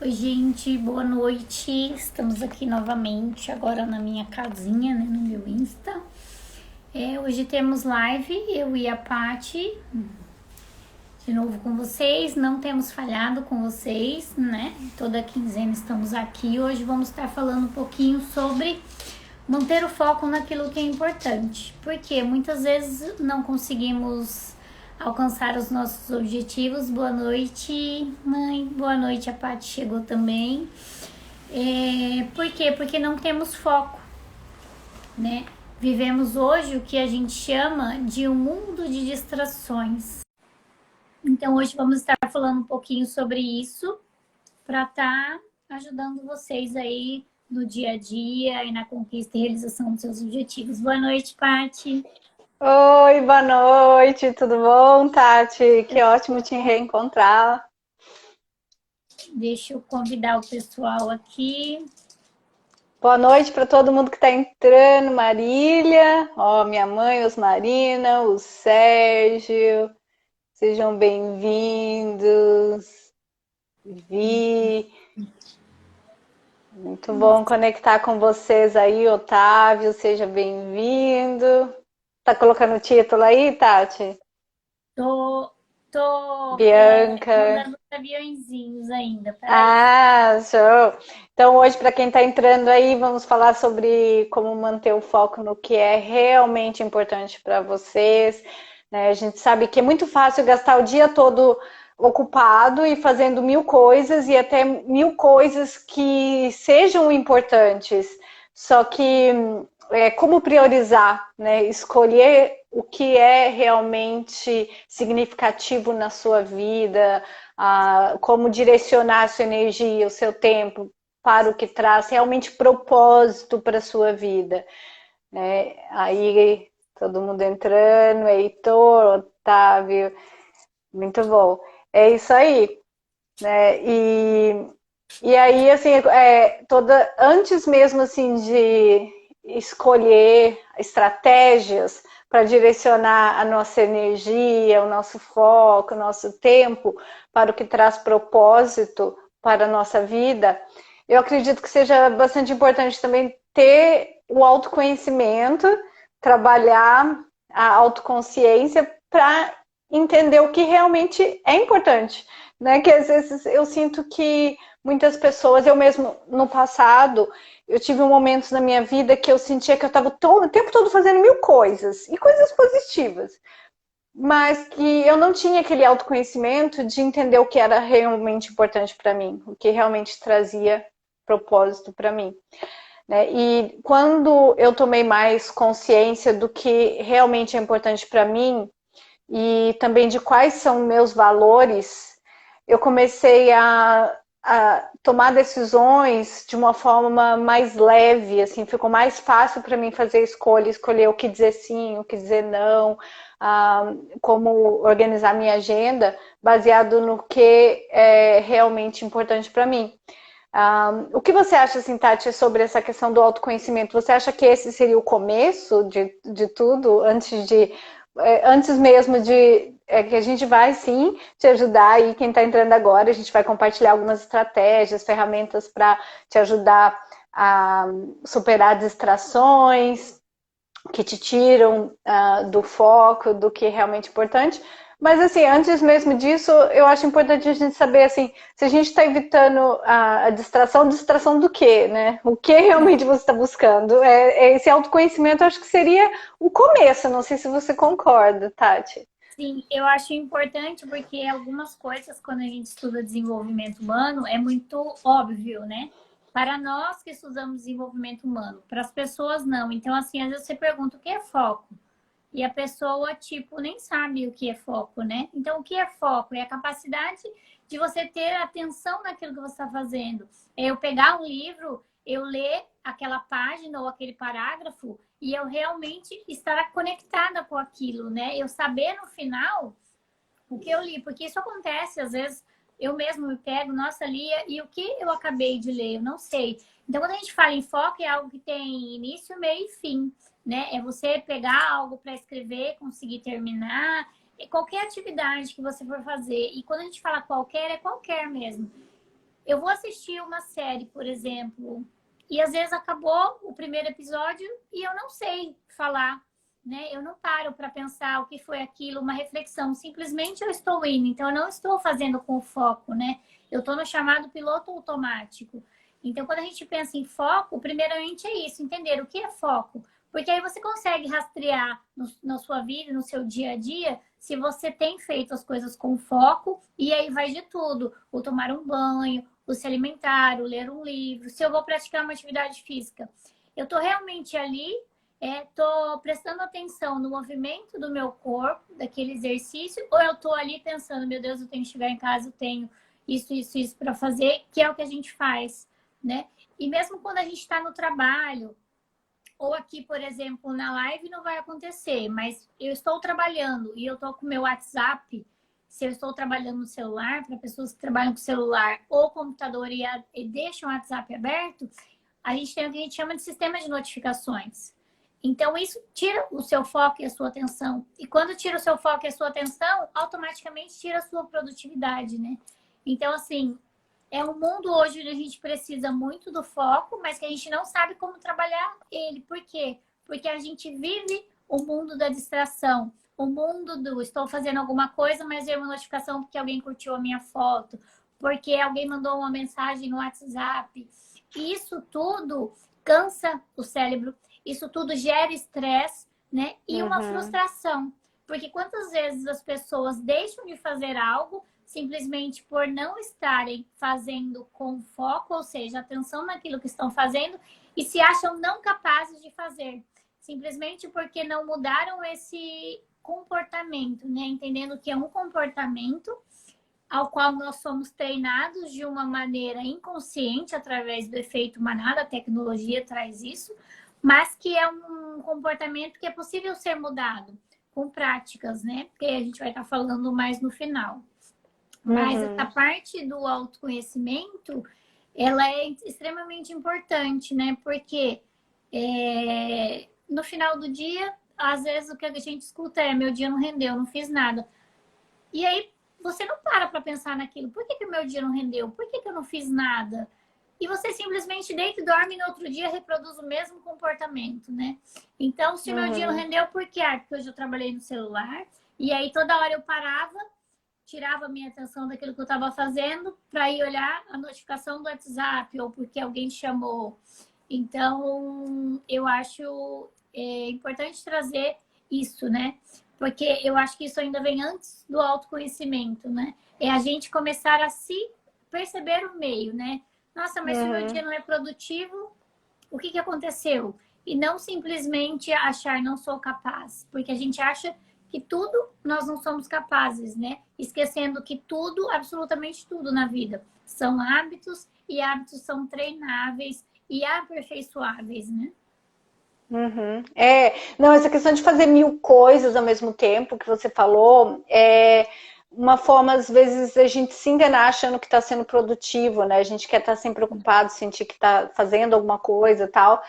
Oi, gente, boa noite. Estamos aqui novamente, agora na minha casinha, né, no meu Insta. Hoje temos live, eu e a Paty, de novo com vocês. Não temos falhado com vocês, né? Toda quinzena estamos aqui. Hoje vamos estar falando um pouquinho sobre manter o foco naquilo que é importante. Porque muitas vezes não conseguimos alcançar os nossos objetivos. Boa noite, mãe. Boa noite, a Paty chegou também. Por quê? Porque não temos foco, né? Vivemos hoje o que a gente chama de um mundo de distrações. Então hoje vamos estar falando um pouquinho sobre isso para estar ajudando vocês aí no dia a dia e na conquista e realização dos seus objetivos. Boa noite, Paty. Oi, boa noite, tudo bom, Tati? Que ótimo te reencontrar. Deixa eu convidar o pessoal aqui. Boa noite para todo mundo que está entrando, Marília, ó, minha mãe, Osmarina, o Sérgio, sejam bem-vindos. Vi, muito bom conectar com vocês aí, Otávio, seja bem-vindo. Tá colocando o título aí, Tati? Tô, tô Bianca. mandando os aviãozinhos ainda, peraí. Ah, show! Então, hoje, para quem está entrando aí, vamos falar sobre como manter o foco no que é realmente importante para vocês, né? A gente sabe que é muito fácil gastar o dia todo ocupado e fazendo mil coisas e até mil coisas que sejam importantes. Só que como priorizar, né? Escolher o que é realmente significativo na sua vida, como direcionar a sua energia, o seu tempo para o que traz realmente propósito para a sua vida. Né? Aí todo mundo entrando, Heitor, Otávio, muito bom. É isso aí. Né? E aí, assim, antes mesmo assim de escolher estratégias para direcionar a nossa energia, o nosso foco, o nosso tempo para o que traz propósito para a nossa vida, eu acredito que seja bastante importante também ter o autoconhecimento, trabalhar a autoconsciência para entender o que realmente é importante, né? Que às vezes eu sinto que muitas pessoas, eu mesmo no passado, eu tive momentos na minha vida que eu sentia que eu estava o tempo todo fazendo mil coisas, e coisas positivas, mas que eu não tinha aquele autoconhecimento de entender o que era realmente importante para mim, o que realmente trazia propósito para mim. Né? E quando eu tomei mais consciência do que realmente é importante para mim e também de quais são meus valores, eu comecei a tomar decisões de uma forma mais leve, assim, ficou mais fácil para mim fazer escolher o que dizer sim, o que dizer não, como organizar minha agenda, baseado no que é realmente importante para mim. O que você acha, assim, Tati, sobre essa questão do autoconhecimento? Você acha que esse seria o começo de tudo, antes mesmo de que a gente vai sim te ajudar e quem está entrando agora, a gente vai compartilhar algumas estratégias, ferramentas para te ajudar a superar distrações que te tiram do foco, do que é realmente importante. Mas, assim, antes mesmo disso, eu acho importante a gente saber, assim, se a gente está evitando a distração do quê, né? O que realmente você está buscando? Esse autoconhecimento, eu acho que seria o começo. Não sei se você concorda, Tati. Sim, eu acho importante porque algumas coisas, quando a gente estuda desenvolvimento humano, é muito óbvio, né? Para nós que estudamos desenvolvimento humano, para as pessoas não. Então, assim, às vezes você pergunta o que é foco? E a pessoa, tipo, nem sabe o que é foco, né? Então, o que é foco? É a capacidade de você ter atenção naquilo que você está fazendo. É eu pegar um livro, eu ler aquela página ou aquele parágrafo e eu realmente estar conectada com aquilo, né? Eu saber no final o que eu li, porque isso acontece, às vezes eu mesmo me pego, nossa, lia, e o que eu acabei de ler? Eu não sei. Então, quando a gente fala em foco, é algo que tem início, meio e fim, né? É você pegar algo para escrever, conseguir terminar, qualquer atividade que você for fazer. E quando a gente fala qualquer, é qualquer mesmo. eu vou assistir uma série, por exemplo, e às vezes acabou o primeiro episódio e eu não sei falar, né? Eu não paro para pensar o que foi aquilo, uma reflexão. Simplesmente eu estou indo, então eu não estou fazendo com foco, né? Eu estou no chamado piloto automático. Então, quando a gente pensa em foco, primeiramente é isso, entender o que é foco. Porque aí você consegue rastrear na sua vida, no seu dia a dia, se você tem feito as coisas com foco, e aí vai de tudo. O tomar um banho, o se alimentar, o ler um livro, se eu vou praticar uma atividade física. Eu estou realmente ali, estou prestando atenção no movimento do meu corpo, daquele exercício, ou eu estou ali pensando, meu Deus, eu tenho que chegar em casa, eu tenho isso para fazer, que é o que a gente faz, né? E mesmo quando a gente está no trabalho, ou aqui, por exemplo, na live não vai acontecer, mas eu estou trabalhando e eu estou com o meu WhatsApp, se eu estou trabalhando no celular, para pessoas que trabalham com celular ou computador e deixam o WhatsApp aberto, a gente tem o que a gente chama de sistema de notificações. Então, isso tira o seu foco e a sua atenção. E quando tira o seu foco e a sua atenção, automaticamente tira a sua produtividade, né? Então, assim, é um mundo hoje onde a gente precisa muito do foco, mas que a gente não sabe como trabalhar ele. Por quê? Porque a gente vive o mundo da distração. O mundo do estou fazendo alguma coisa, mas veio uma notificação porque alguém curtiu a minha foto, porque alguém mandou uma mensagem no WhatsApp. E isso tudo cansa o cérebro, isso tudo gera estresse, né? E uma frustração. Porque quantas vezes as pessoas deixam de fazer algo simplesmente por não estarem fazendo com foco, ou seja, atenção naquilo que estão fazendo, e se acham não capazes de fazer, simplesmente porque não mudaram esse comportamento, né? Entendendo que é um comportamento ao qual nós somos treinados de uma maneira inconsciente, através do efeito manada, a tecnologia traz isso, mas que é um comportamento que é possível ser mudado com práticas, né? Porque a gente vai estar falando mais no final. Mas essa parte do autoconhecimento, ela é extremamente importante, né? Porque no final do dia, às vezes o que a gente escuta é: meu dia não rendeu, não fiz nada. E aí você não para pensar naquilo. Por que o meu dia não rendeu? Por que eu não fiz nada? E você simplesmente deita e dorme e no outro dia reproduz o mesmo comportamento, né? Então, se o meu dia não rendeu, por quê? Porque hoje eu trabalhei no celular e aí toda hora eu parava, tirava a minha atenção daquilo que eu estava fazendo para ir olhar a notificação do WhatsApp ou porque alguém chamou. Então, eu acho importante trazer isso, né? Porque eu acho que isso ainda vem antes do autoconhecimento, né? É a gente começar a se perceber o meio, né? Nossa, mas se o meu dia não é produtivo, o que aconteceu? E não simplesmente achar não sou capaz, porque a gente acha que tudo nós não somos capazes, né? Esquecendo que tudo, absolutamente tudo na vida, são hábitos e hábitos são treináveis e aperfeiçoáveis, né? Não, essa questão de fazer mil coisas ao mesmo tempo que você falou é uma forma, às vezes, a gente se enganar achando que está sendo produtivo, né? A gente quer estar sempre ocupado, sentir que está fazendo alguma coisa e tal,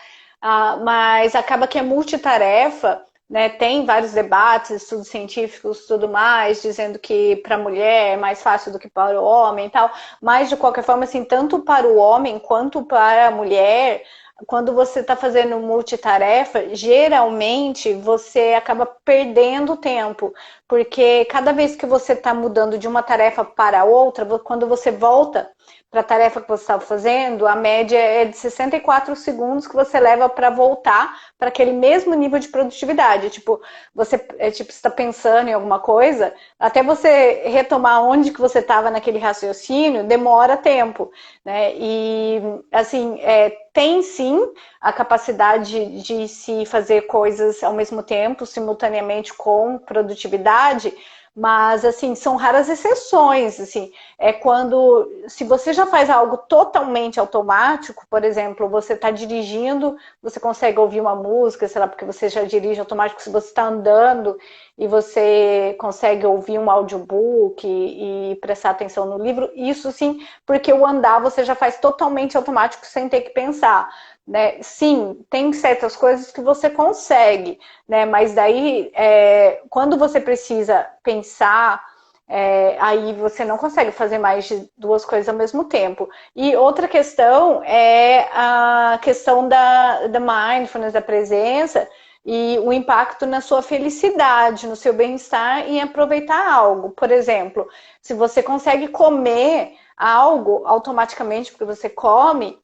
mas acaba que é multitarefa, né? Tem vários debates, estudos científicos, tudo mais, dizendo que para a mulher é mais fácil do que para o homem e tal, mas de qualquer forma, assim, tanto para o homem quanto para a mulher, quando você está fazendo multitarefa, geralmente você acaba perdendo tempo, porque cada vez que você está mudando de uma tarefa para outra, quando você volta para a tarefa que você estava fazendo, a média é de 64 segundos que você leva para voltar para aquele mesmo nível de produtividade. Tipo, você está pensando em alguma coisa, até você retomar onde que você estava naquele raciocínio, demora tempo, né? E, assim, tem sim a capacidade de se fazer coisas ao mesmo tempo, simultaneamente com produtividade, mas, assim, são raras exceções, assim, se você já faz algo totalmente automático, por exemplo, você está dirigindo, você consegue ouvir uma música, sei lá, porque você já dirige automático, se você está andando e você consegue ouvir um audiobook e prestar atenção no livro, isso sim, porque o andar você já faz totalmente automático sem ter que pensar. Né? Sim, tem certas coisas que você consegue, né? Mas daí, quando você precisa pensar aí você não consegue fazer mais de duas coisas ao mesmo tempo. E outra questão é a questão da mindfulness, da presença, e o impacto na sua felicidade, no seu bem-estar em aproveitar algo. Por exemplo, se você consegue comer algo automaticamente porque você come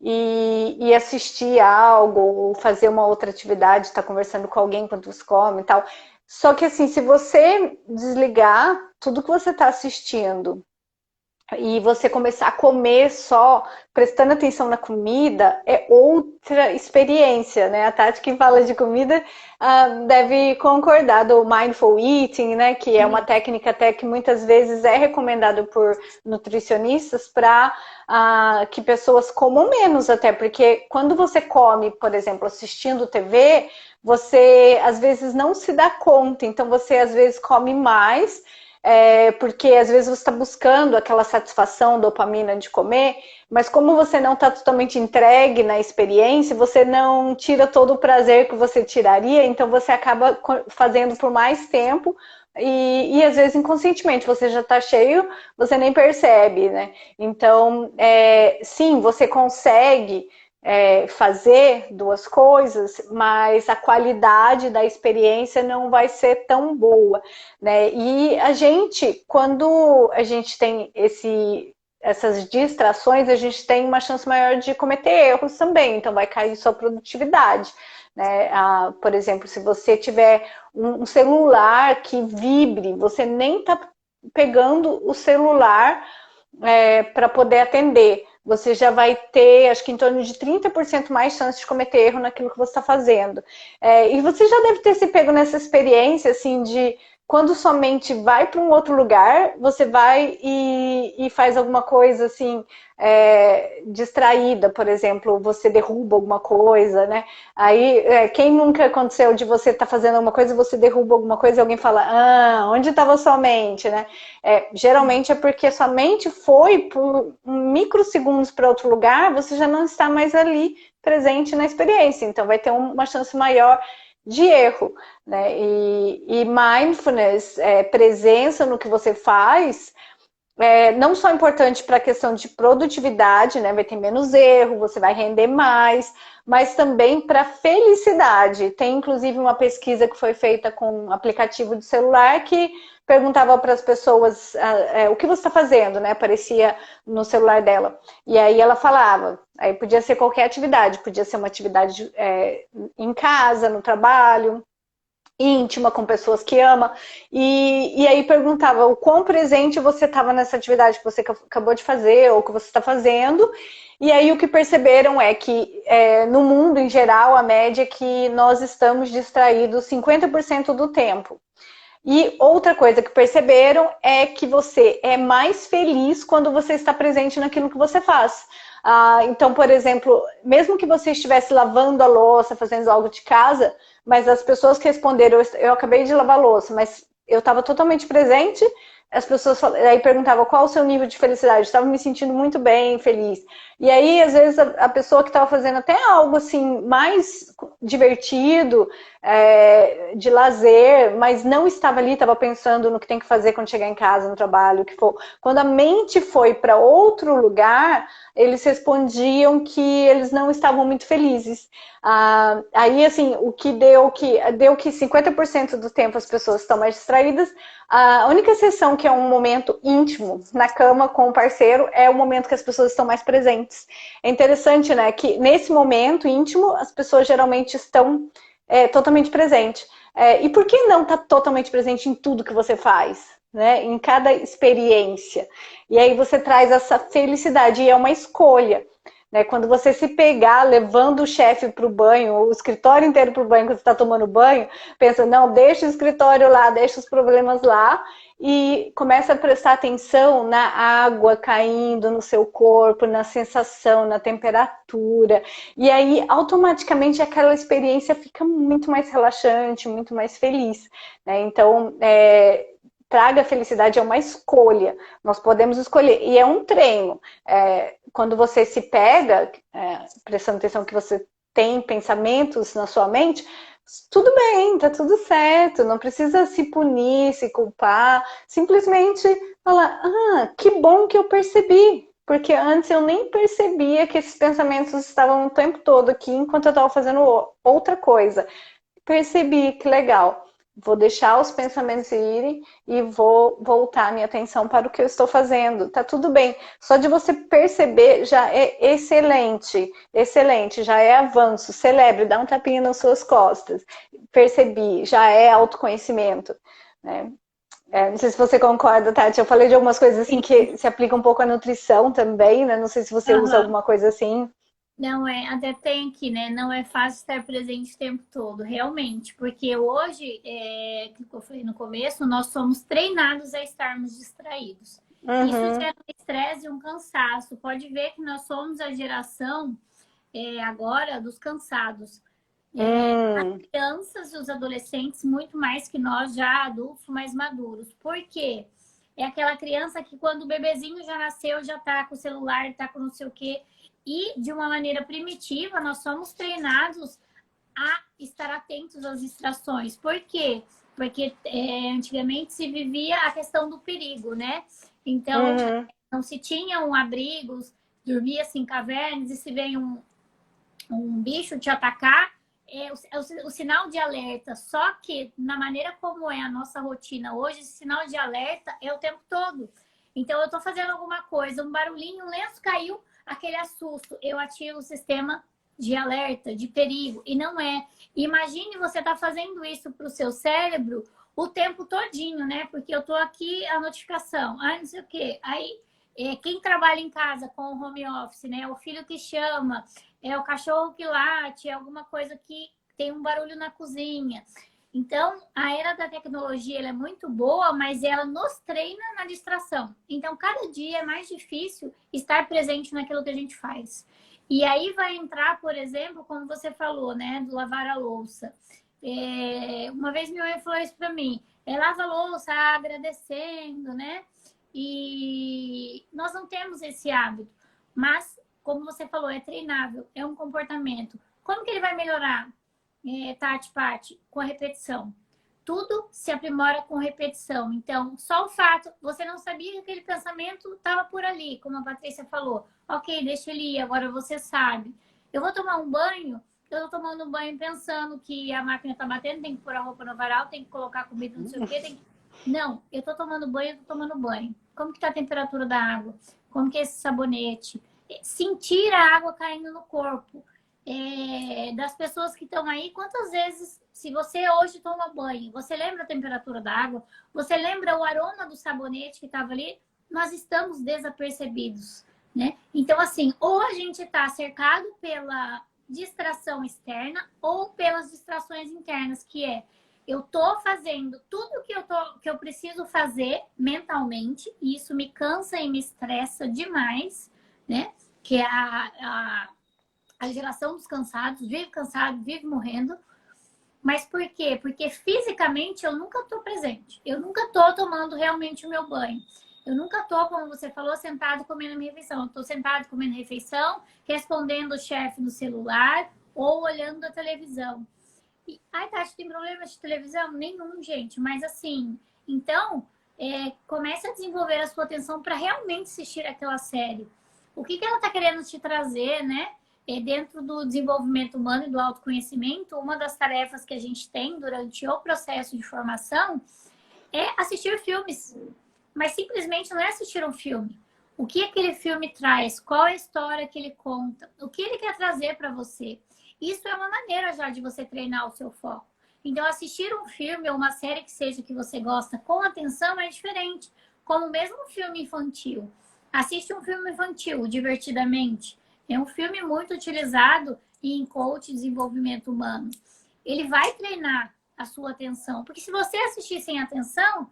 e assistir algo, ou fazer uma outra atividade, estar conversando com alguém enquanto você come e tal. Só que assim, se você desligar tudo que você está assistindo e você começar a comer só, prestando atenção na comida, é outra experiência, né? A Tati que fala de comida deve concordar do mindful eating, né? Que é uma técnica até que muitas vezes é recomendada por nutricionistas para que pessoas comam menos até, porque quando você come, por exemplo, assistindo TV, você às vezes não se dá conta, então você às vezes come mais, porque às vezes você está buscando aquela satisfação, dopamina de comer, mas como você não está totalmente entregue na experiência, você não tira todo o prazer que você tiraria, então você acaba fazendo por mais tempo e às vezes inconscientemente você já está cheio, você nem percebe, né? Então, sim, você consegue fazer duas coisas, mas a qualidade da experiência não vai ser tão boa, né? E a gente, quando a gente tem essas distrações, a gente tem uma chance maior de cometer erros também, então vai cair sua produtividade, né? Por exemplo, se você tiver um celular que vibre, você nem está pegando o celular para poder atender, você já vai ter, acho que em torno de 30% mais chance de cometer erro naquilo que você está fazendo. E você já deve ter se pego nessa experiência, assim, de quando sua mente vai para um outro lugar, você vai e faz alguma coisa, assim, distraída, por exemplo, você derruba alguma coisa, né? Aí, quem nunca aconteceu de você estar fazendo alguma coisa, você derruba alguma coisa e alguém fala, onde estava sua mente, né? Geralmente é porque sua mente foi por microsegundos para outro lugar, você já não está mais ali presente na experiência, então vai ter uma chance maior de erro, né? E mindfulness, presença no que você faz, não só importante para a questão de produtividade, né? Vai ter menos erro, você vai render mais, mas também para felicidade. Tem inclusive uma pesquisa que foi feita com um aplicativo de celular que perguntava para as pessoas o que você está fazendo, né? Aparecia no celular dela. E aí ela falava, aí podia ser qualquer atividade, podia ser uma atividade em casa, no trabalho, íntima, com pessoas que ama, e aí perguntava o quão presente você estava nessa atividade que você acabou de fazer, ou que você está fazendo, e aí o que perceberam é que no mundo em geral, a média é que nós estamos distraídos 50% do tempo. E outra coisa que perceberam é que você é mais feliz quando você está presente naquilo que você faz. Então, por exemplo, mesmo que você estivesse lavando a louça, fazendo algo de casa, mas as pessoas que responderam, eu acabei de lavar a louça, mas eu estava totalmente presente, as pessoas aí perguntavam qual o seu nível de felicidade, eu estava me sentindo muito bem, feliz. E aí, às vezes, a pessoa que estava fazendo até algo assim mais divertido, de lazer, mas não estava ali, estava pensando no que tem que fazer quando chegar em casa, no trabalho, o que for. Quando a mente foi para outro lugar, eles respondiam que eles não estavam muito felizes. Aí, assim, o que deu que 50% do tempo as pessoas estão mais distraídas. A única exceção que é um momento íntimo na cama com o parceiro é o momento que as pessoas estão mais presentes. É interessante, né, que nesse momento íntimo as pessoas geralmente estão totalmente presentes. E por que não estar totalmente presente em tudo que você faz? Né, em cada experiência. E aí você traz essa felicidade, e é uma escolha. Né, quando você se pegar levando o chefe para o banho, o escritório inteiro para o banho, quando você está tomando banho, pensa, não, deixa o escritório lá, deixa os problemas lá, e começa a prestar atenção na água caindo no seu corpo, na sensação, na temperatura. E aí, automaticamente, aquela experiência fica muito mais relaxante, muito mais feliz. Né? Então, traga felicidade é uma escolha. Nós podemos escolher. E é um treino. Quando você se pega, prestando atenção que você tem pensamentos na sua mente, tudo bem, tá tudo certo, não precisa se punir, se culpar, simplesmente falar, que bom que eu percebi, porque antes eu nem percebia que esses pensamentos estavam o tempo todo aqui enquanto eu estava fazendo outra coisa. Percebi, que legal. Vou deixar os pensamentos irem e vou voltar minha atenção para o que eu estou fazendo. Tá tudo bem. Só de você perceber já é excelente. Excelente, já é avanço. Celebre, dá um tapinha nas suas costas. Percebi, já é autoconhecimento, né? Não sei se você concorda, Tati. Eu falei de algumas coisas assim que se aplicam um pouco à nutrição também, né? Não sei se você usa Aham. alguma coisa assim. Não é, até tem aqui, né? Não é fácil estar presente o tempo todo, realmente, porque hoje, como eu falei no começo, nós somos treinados a estarmos distraídos. Isso Uhum. gera um estresse e um cansaço. Pode ver que nós somos a geração agora dos cansados. As Hum. crianças e os adolescentes, muito mais que nós já adultos mais maduros. Por quê? É aquela criança que quando o bebezinho já nasceu, já tá com o celular, tá com não sei o quê. E de uma maneira primitiva, nós somos treinados a estar atentos às distrações. Por quê? Porque antigamente se vivia a questão do perigo, né? Então, Uhum. não se tinham abrigos, dormia-se em cavernas e se vem um bicho te atacar, o sinal de alerta. Só que, na maneira como é a nossa rotina hoje, esse sinal de alerta é o tempo todo. Então, eu estou fazendo alguma coisa, um barulhinho, um lenço caiu, aquele assusto. Eu ativo o sistema de alerta, de perigo. E não é. Imagine você tá fazendo isso para o seu cérebro o tempo todinho, né? Porque eu tô aqui, a notificação, não sei o quê. Aí, quem trabalha em casa com o home office, né? O filho que chama, é o cachorro que late, é alguma coisa que tem um barulho na cozinha. Então, a era da tecnologia ela é muito boa, mas ela nos treina na distração. Então, cada dia é mais difícil estar presente naquilo que a gente faz. E aí vai entrar, por exemplo, como você falou, né, do lavar a louça. Uma vez minha mãe falou isso para mim, lava a louça agradecendo, né? E nós não temos esse hábito, mas como você falou, é treinável, é um comportamento. Como que ele vai melhorar, Tati, Pati? Com a repetição. Tudo se aprimora com repetição. Então, só o fato, você não sabia que aquele pensamento estava por ali, como a Patrícia falou. Ok, deixa ele ir, agora você sabe. Eu vou tomar um banho, eu tô tomando um banho pensando que a máquina tá batendo, tem que pôr a roupa no varal, tem que colocar comida, não sei o quê. Não, eu tô tomando banho, eu tô tomando banho. Como que tá a temperatura da água? Como que é esse sabonete? Sentir a água caindo no corpo. Das pessoas que estão aí, quantas vezes, se você hoje toma banho, você lembra a temperatura da água, você lembra o aroma do sabonete que estava ali, nós estamos desapercebidos, né? Então, assim, ou a gente está cercado pela distração externa ou pelas distrações internas, que é eu tô fazendo tudo que eu preciso fazer mentalmente, e isso me cansa e me estressa demais, né? Que é a geração dos cansados, vive cansado, vive morrendo. Mas por quê? Porque fisicamente eu nunca estou presente. Eu nunca estou tomando realmente o meu banho. Eu nunca estou, como você falou, sentado comendo minha refeição. Eu estou sentado comendo refeição, respondendo o chefe no celular ou olhando a televisão. Ai, Tati, tem problema de televisão? Nenhum, gente. Mas assim, então, comece a desenvolver a sua atenção para realmente assistir aquela série. O que ela está querendo te trazer, né? Dentro do desenvolvimento humano e do autoconhecimento, uma das tarefas que a gente tem durante o processo de formação é assistir filmes. Mas simplesmente não é assistir um filme. O que aquele filme traz? Qual é a história que ele conta? O que ele quer trazer para você? Isso é uma maneira já de você treinar o seu foco. Então, assistir um filme ou uma série que seja que você gosta com atenção é diferente. Como mesmo um filme infantil. Assiste um filme infantil divertidamente. É um filme muito utilizado em coach e desenvolvimento humano. Ele vai treinar a sua atenção. Porque se você assistir sem atenção,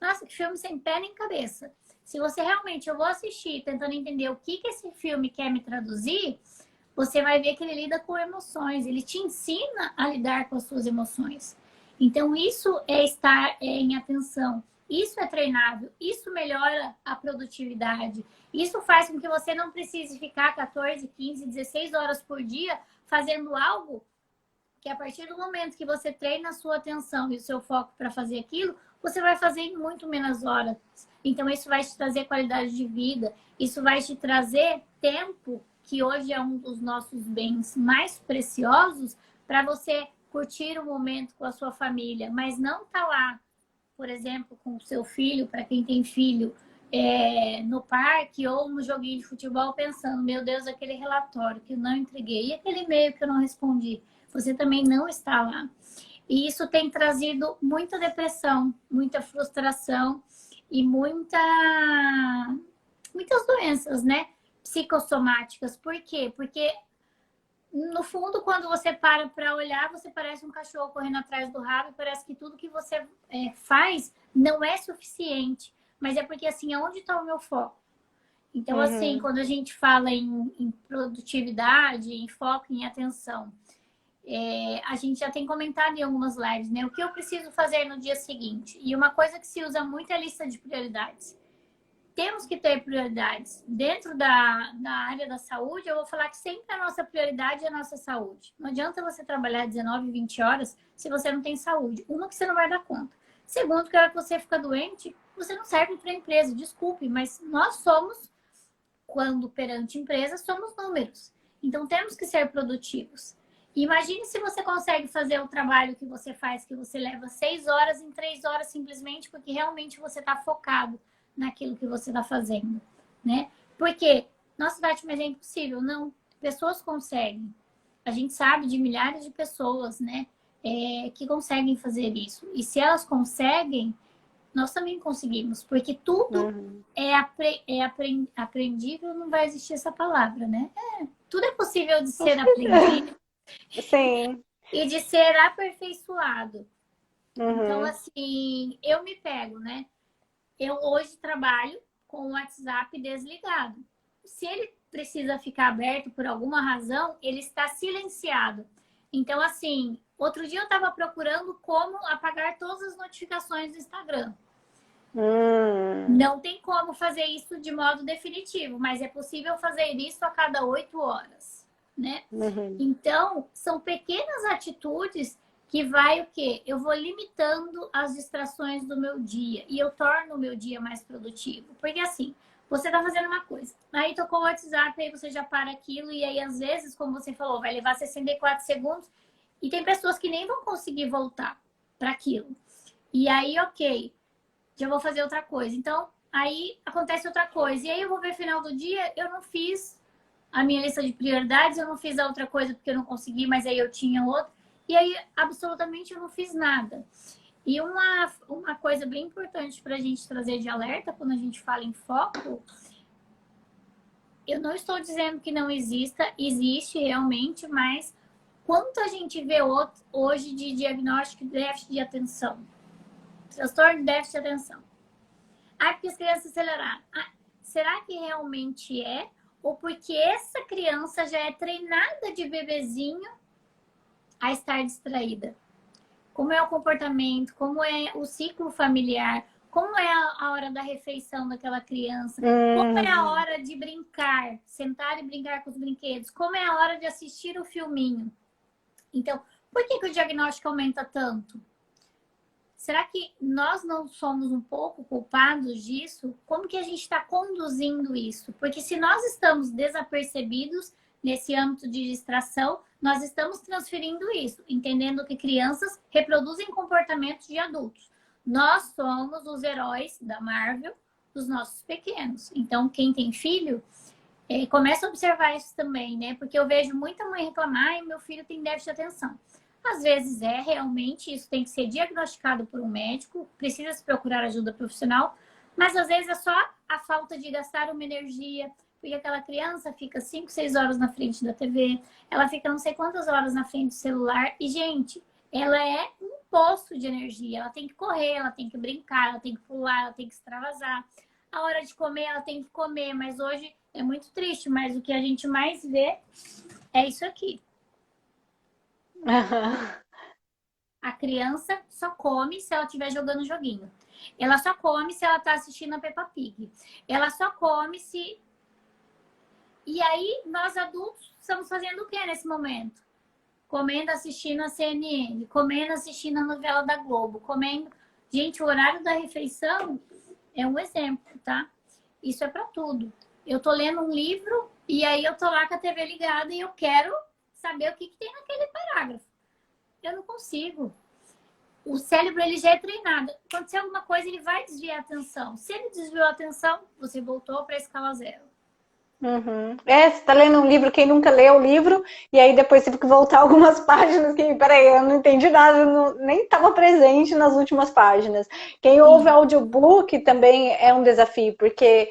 nossa, que filme sem pé nem cabeça. Se você realmente, eu vou assistir tentando entender o que esse filme quer me traduzir, você vai ver que ele lida com emoções. Ele te ensina a lidar com as suas emoções. Então, isso é estar em atenção. Isso é treinável. Isso melhora a produtividade. Isso faz com que você não precise ficar 14, 15, 16 horas por dia fazendo algo que a partir do momento que você treina a sua atenção e o seu foco para fazer aquilo, você vai fazer em muito menos horas. Então, isso vai te trazer qualidade de vida, isso vai te trazer tempo, que hoje é um dos nossos bens mais preciosos, para você curtir o momento com a sua família, mas não tá lá, por exemplo, com o seu filho, para quem tem filho, no parque ou no joguinho de futebol, pensando, meu Deus, aquele relatório que eu não entreguei, e aquele e-mail que eu não respondi, você também não está lá. E isso tem trazido muita depressão, muita frustração e muitas doenças, né? Psicossomáticas. Por quê? Porque, no fundo, quando você para olhar, você parece um cachorro correndo atrás do rabo e parece que tudo que você faz não é suficiente. Mas é porque, assim, aonde está o meu foco? Então, assim, quando a gente fala em produtividade, em foco, em atenção, a gente já tem comentado em algumas lives, né? O que eu preciso fazer no dia seguinte? E uma coisa que se usa muito é a lista de prioridades. Temos que ter prioridades. Dentro da área da saúde, eu vou falar que sempre a nossa prioridade é a nossa saúde. Não adianta você trabalhar 19, 20 horas se você não tem saúde. Uma, que você não vai dar conta. Segundo, que a hora que você fica doente, você não serve para a empresa. Desculpe, mas nós somos, quando perante empresa, somos números. Então, temos que ser produtivos. Imagine se você consegue fazer o trabalho que você faz, que você leva 6 horas em 3 horas, simplesmente porque realmente você está focado naquilo que você está fazendo, né? Porque, nossa, Tati, mas é impossível. Não, pessoas conseguem. A gente sabe de milhares de pessoas, né, que conseguem fazer isso. E se elas conseguem, nós também conseguimos. Porque tudo aprendível, não vai existir essa palavra, né? Tudo é possível de ser aprendido. Sim. E de ser aperfeiçoado. Então, Uhum. assim, eu me pego, né? Eu hoje trabalho com o WhatsApp desligado. Se ele precisa ficar aberto por alguma razão, ele está silenciado. Então, assim, outro dia eu estava procurando como apagar todas as notificações do Instagram. Não tem como fazer isso de modo definitivo, mas é possível fazer isso a cada 8 horas, né? Então, são pequenas atitudes que vai o quê? Eu vou limitando as distrações do meu dia e eu torno o meu dia mais produtivo. Porque assim, você tá fazendo uma coisa, aí tocou o WhatsApp, aí você já para aquilo e aí às vezes, como você falou, vai levar 64 segundos e tem pessoas que nem vão conseguir voltar para aquilo. E aí, ok, já vou fazer outra coisa. Então, aí acontece outra coisa. E aí eu vou ver no final do dia, eu não fiz a minha lista de prioridades, eu não fiz a outra coisa porque eu não consegui, mas aí eu tinha outra. E aí, absolutamente, eu não fiz nada. E uma coisa bem importante para a gente trazer de alerta quando a gente fala em foco, eu não estou dizendo que não exista, existe realmente, mas quanto a gente vê hoje de diagnóstico de déficit de atenção? Transtorno de déficit de atenção. Ah, porque as crianças aceleraram. Será que realmente é? Ou porque essa criança já é treinada de bebezinho a estar distraída? Como é o comportamento? Como é o ciclo familiar? Como é a hora da refeição daquela criança? Como é a hora de brincar? Sentar e brincar com os brinquedos? Como é a hora de assistir o filminho? Então, por que o diagnóstico aumenta tanto? Será que nós não somos um pouco culpados disso? Como que a gente está conduzindo isso? Porque se nós estamos desapercebidos nesse âmbito de distração, nós estamos transferindo isso, entendendo que crianças reproduzem comportamentos de adultos. Nós somos os heróis da Marvel dos nossos pequenos. Então, quem tem filho, começa a observar isso também, né? Porque eu vejo muita mãe reclamar, e meu filho tem déficit de atenção. Às vezes realmente, isso tem que ser diagnosticado por um médico, precisa se procurar ajuda profissional, mas às vezes é só a falta de gastar uma energia, porque aquela criança fica 5, 6 horas na frente da TV, ela fica não sei quantas horas na frente do celular, e gente, ela é um poço de energia, ela tem que correr, ela tem que brincar, ela tem que pular, ela tem que extravasar. A hora de comer, ela tem que comer, mas hoje é muito triste, mas o que a gente mais vê é isso aqui. A criança só come se ela estiver jogando joguinho. Ela só come se ela está assistindo a Peppa Pig. Ela só come se... E aí, nós adultos estamos fazendo o que nesse momento? comendo assistindo a CNN, comendo assistindo a novela da Globo, comendo... Gente, o horário da refeição é um exemplo, tá? Isso é para tudo. Eu tô lendo um livro e aí eu tô lá com a TV ligada e eu quero saber o que tem naquele parágrafo. Eu não consigo. O cérebro, ele já é treinado. Acontecer alguma coisa, ele vai desviar a atenção. Se ele desviou a atenção, você voltou para a escala zero. Uhum. Você está lendo um livro, quem nunca leu o livro, e aí depois teve que voltar algumas páginas, que, peraí, eu não entendi nada, eu nem estava presente nas últimas páginas. Quem ouve audiobook também é um desafio, porque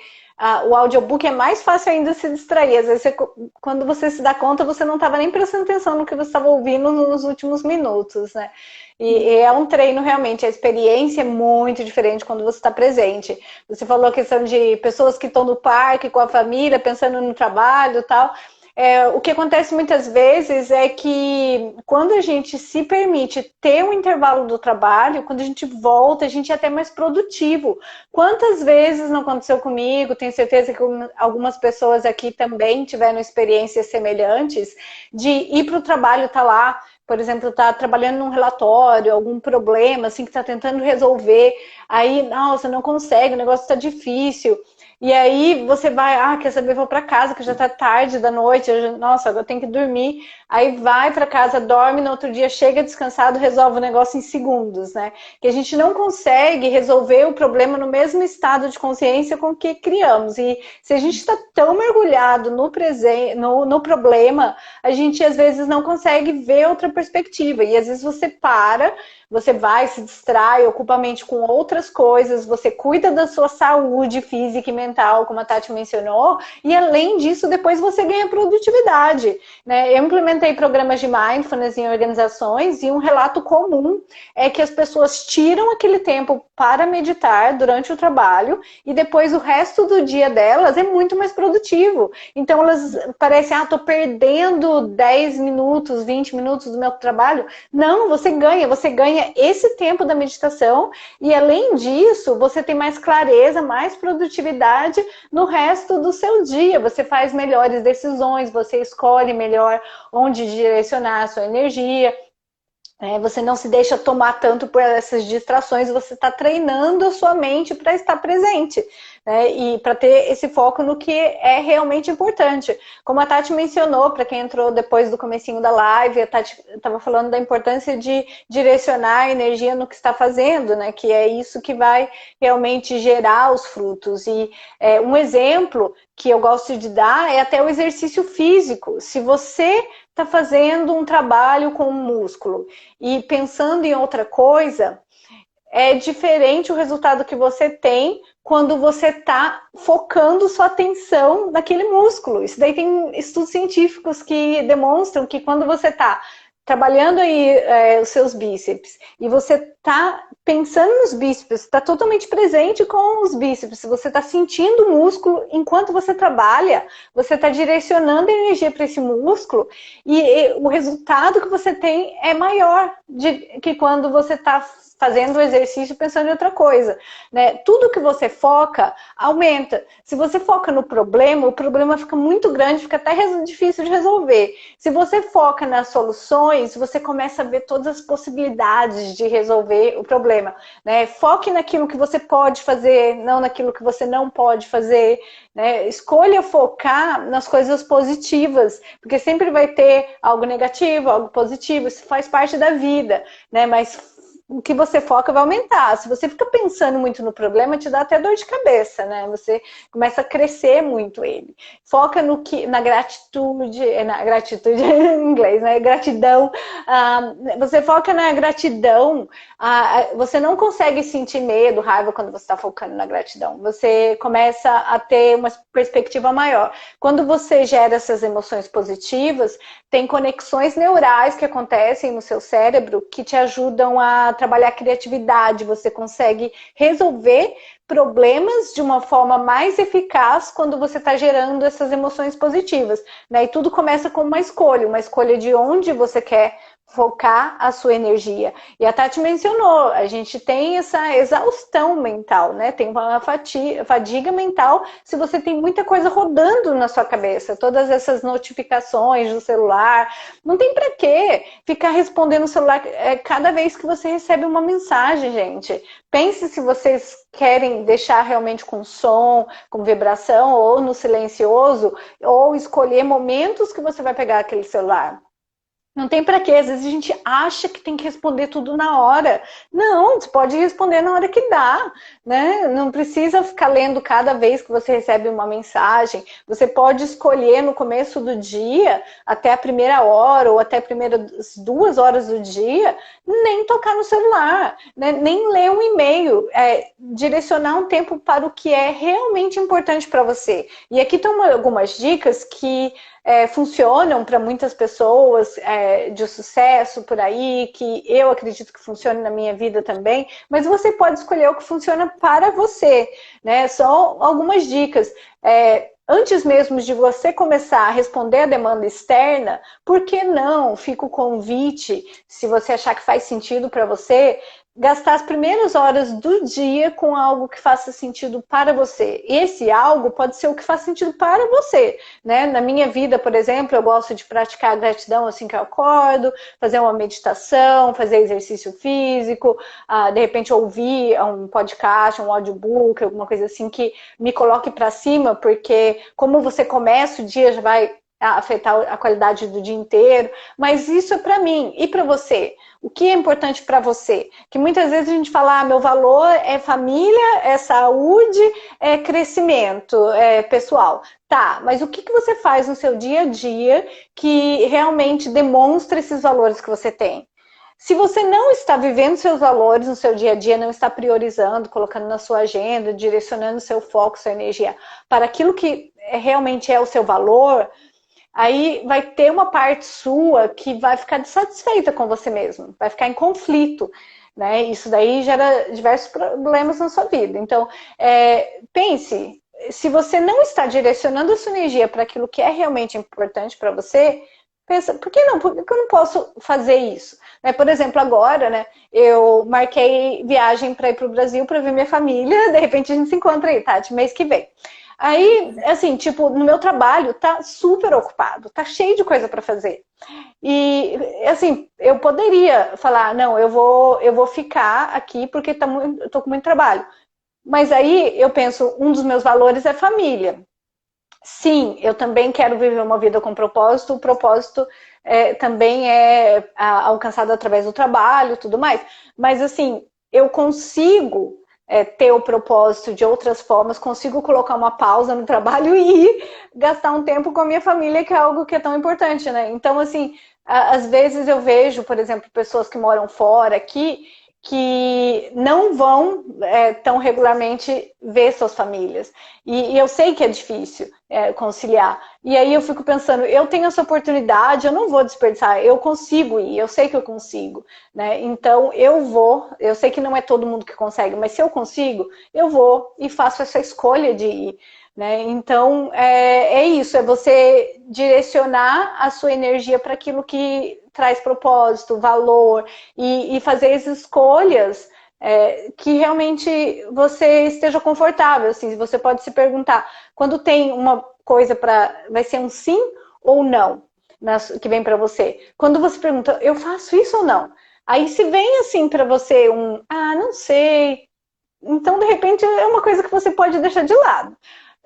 o audiobook é mais fácil ainda se distrair. Às vezes, quando você se dá conta, você não estava nem prestando atenção no que você estava ouvindo nos últimos minutos, né? E é um treino realmente, a experiência é muito diferente quando você está presente. Você falou a questão de pessoas que estão no parque com a família, pensando no trabalho e tal. O que acontece muitas vezes é que quando a gente se permite ter um intervalo do trabalho, quando a gente volta, a gente é até mais produtivo. Quantas vezes não aconteceu comigo? Tenho certeza que algumas pessoas aqui também tiveram experiências semelhantes de ir para o trabalho, estar lá, por exemplo, tá trabalhando num relatório, algum problema, assim, que tá tentando resolver, aí, nossa, não consegue, o negócio tá difícil. E aí você vai, quer saber, vou para casa, que já tá tarde da noite, nossa, agora eu tenho que dormir. Aí vai para casa, dorme, no outro dia chega descansado, resolve o negócio em segundos, né? Que a gente não consegue resolver o problema no mesmo estado de consciência com que criamos. E se a gente está tão mergulhado no presente, no problema, a gente às vezes não consegue ver outra perspectiva. E às vezes você vai, se distrai, ocupa a mente com outras coisas, você cuida da sua saúde física e mental, como a Tati mencionou, e além disso, depois você ganha produtividade, né? Eu implementei programas de mindfulness em organizações e um relato comum é que as pessoas tiram aquele tempo para meditar durante o trabalho e depois o resto do dia delas é muito mais produtivo. Então elas parecem, tô perdendo 10 minutos, 20 minutos do meu trabalho. Não, você ganha esse tempo da meditação e além disso, você tem mais clareza, mais produtividade no resto do seu dia. Você faz melhores decisões, você escolhe melhor onde direcionar a sua energia. Você não se deixa tomar tanto por essas distrações, você está treinando a sua mente para estar presente, né? E para ter esse foco no que é realmente importante. Como a Tati mencionou, para quem entrou depois do comecinho da live, a Tati estava falando da importância de direcionar a energia no que está fazendo, né? Que é isso que vai realmente gerar os frutos. E um exemplo que eu gosto de dar é até o exercício físico. Se você está fazendo um trabalho com um músculo e pensando em outra coisa, é diferente o resultado que você tem quando você está focando sua atenção naquele músculo. Isso daí tem estudos científicos que demonstram que quando você está trabalhando aí os seus bíceps e você está pensando nos bíceps, está totalmente presente com os bíceps, você está sentindo o músculo enquanto você trabalha, você está direcionando a energia para esse músculo e o resultado que você tem é maior que quando você está fazendo o exercício pensando em outra coisa, né? Tudo que você foca aumenta. Se você foca no problema, o problema fica muito grande, fica até difícil de resolver. Se você foca nas soluções, você começa a ver todas as possibilidades de resolver o problema, né? Foque naquilo que você pode fazer, não naquilo que você não pode fazer, né? Escolha focar nas coisas positivas, porque sempre vai ter algo negativo, algo positivo, isso faz parte da vida, né? Mas o que você foca vai aumentar. Se você fica pensando muito no problema, te dá até dor de cabeça, né? Você começa a crescer muito ele. Foca na gratitude em inglês, né? Gratidão. Você foca na gratidão. Você não consegue sentir medo, raiva quando você está focando na gratidão. Você começa a ter uma perspectiva maior. Quando você gera essas emoções positivas, tem conexões neurais que acontecem no seu cérebro que te ajudam a trabalhar a criatividade, você consegue resolver problemas de uma forma mais eficaz quando você está gerando essas emoções positivas, né? E tudo começa com uma escolha de onde você quer focar a sua energia. E a Tati mencionou, a gente tem essa exaustão mental, né? Tem uma fadiga mental se você tem muita coisa rodando na sua cabeça, todas essas notificações do celular. Não tem para quê ficar respondendo o celular cada vez que você recebe uma mensagem, gente. Pense se vocês querem deixar realmente com som, com vibração, ou no silencioso, ou escolher momentos que você vai pegar aquele celular. Não tem para quê, às vezes a gente acha que tem que responder tudo na hora. Não, você pode responder na hora que dá, né? Não precisa ficar lendo cada vez que você recebe uma mensagem. Você pode escolher no começo do dia, até a primeira hora ou até as primeiras 2 horas do dia, nem tocar no celular, né? Nem ler um e-mail, direcionar um tempo para o que é realmente importante para você. E aqui estão algumas dicas que funcionam para muitas pessoas de sucesso por aí, que eu acredito que funcione na minha vida também, mas você pode escolher o que funciona para você, né? Só algumas dicas. Antes mesmo de você começar a responder a demanda externa, por que não? Fica o convite, se você achar que faz sentido para você, gastar as primeiras horas do dia com algo que faça sentido para você. Esse algo pode ser o que faz sentido para você, né? Na minha vida, por exemplo, eu gosto de praticar a gratidão assim que eu acordo, fazer uma meditação, fazer exercício físico, de repente ouvir um podcast, um audiobook, alguma coisa assim que me coloque para cima, porque como você começa o dia já vai afetar a qualidade do dia inteiro, mas isso é para mim. E para você? O que é importante para você? Que muitas vezes a gente fala, meu valor é família, é saúde, é crescimento pessoal. Tá, mas o que você faz no seu dia a dia que realmente demonstra esses valores que você tem? Se você não está vivendo seus valores no seu dia a dia, não está priorizando, colocando na sua agenda, direcionando seu foco, sua energia para aquilo que realmente é o seu valor, aí vai ter uma parte sua que vai ficar dissatisfeita com você mesmo, vai ficar em conflito, né? Isso daí gera diversos problemas na sua vida. Então, pense, se você não está direcionando a sua energia para aquilo que é realmente importante para você, pensa, por que não? Por que eu não posso fazer isso? Né? Por exemplo, agora, né, eu marquei viagem para ir para o Brasil para ver minha família, de repente a gente se encontra aí, Tati, mês que vem. Aí, assim, tipo, no meu trabalho tá super ocupado, tá cheio de coisa para fazer. E, assim, eu poderia falar, não, eu vou ficar aqui porque eu tô com muito trabalho. Mas aí eu penso, um dos meus valores é família. Sim, eu também quero viver uma vida com propósito, o propósito também é alcançado através do trabalho e tudo mais. Mas, assim, eu consigo ter o propósito de outras formas, consigo colocar uma pausa no trabalho e gastar um tempo com a minha família, que é algo que é tão importante, né? Então, assim, às vezes eu vejo, por exemplo, pessoas que moram fora aqui, que não vão tão regularmente ver suas famílias. E eu sei que é difícil conciliar. E aí eu fico pensando, eu tenho essa oportunidade, eu não vou desperdiçar, eu consigo ir, eu sei que eu consigo. Né? Então eu sei que não é todo mundo que consegue, mas se eu consigo, eu vou e faço essa escolha de ir. Né? Então, isso, é você direcionar a sua energia para aquilo que traz propósito, valor, e fazer as escolhas que realmente você esteja confortável. Assim, você pode se perguntar, quando tem uma coisa vai ser um sim ou não, que vem para você? Quando você pergunta, eu faço isso ou não? Aí se vem assim para você não sei, então de repente é uma coisa que você pode deixar de lado.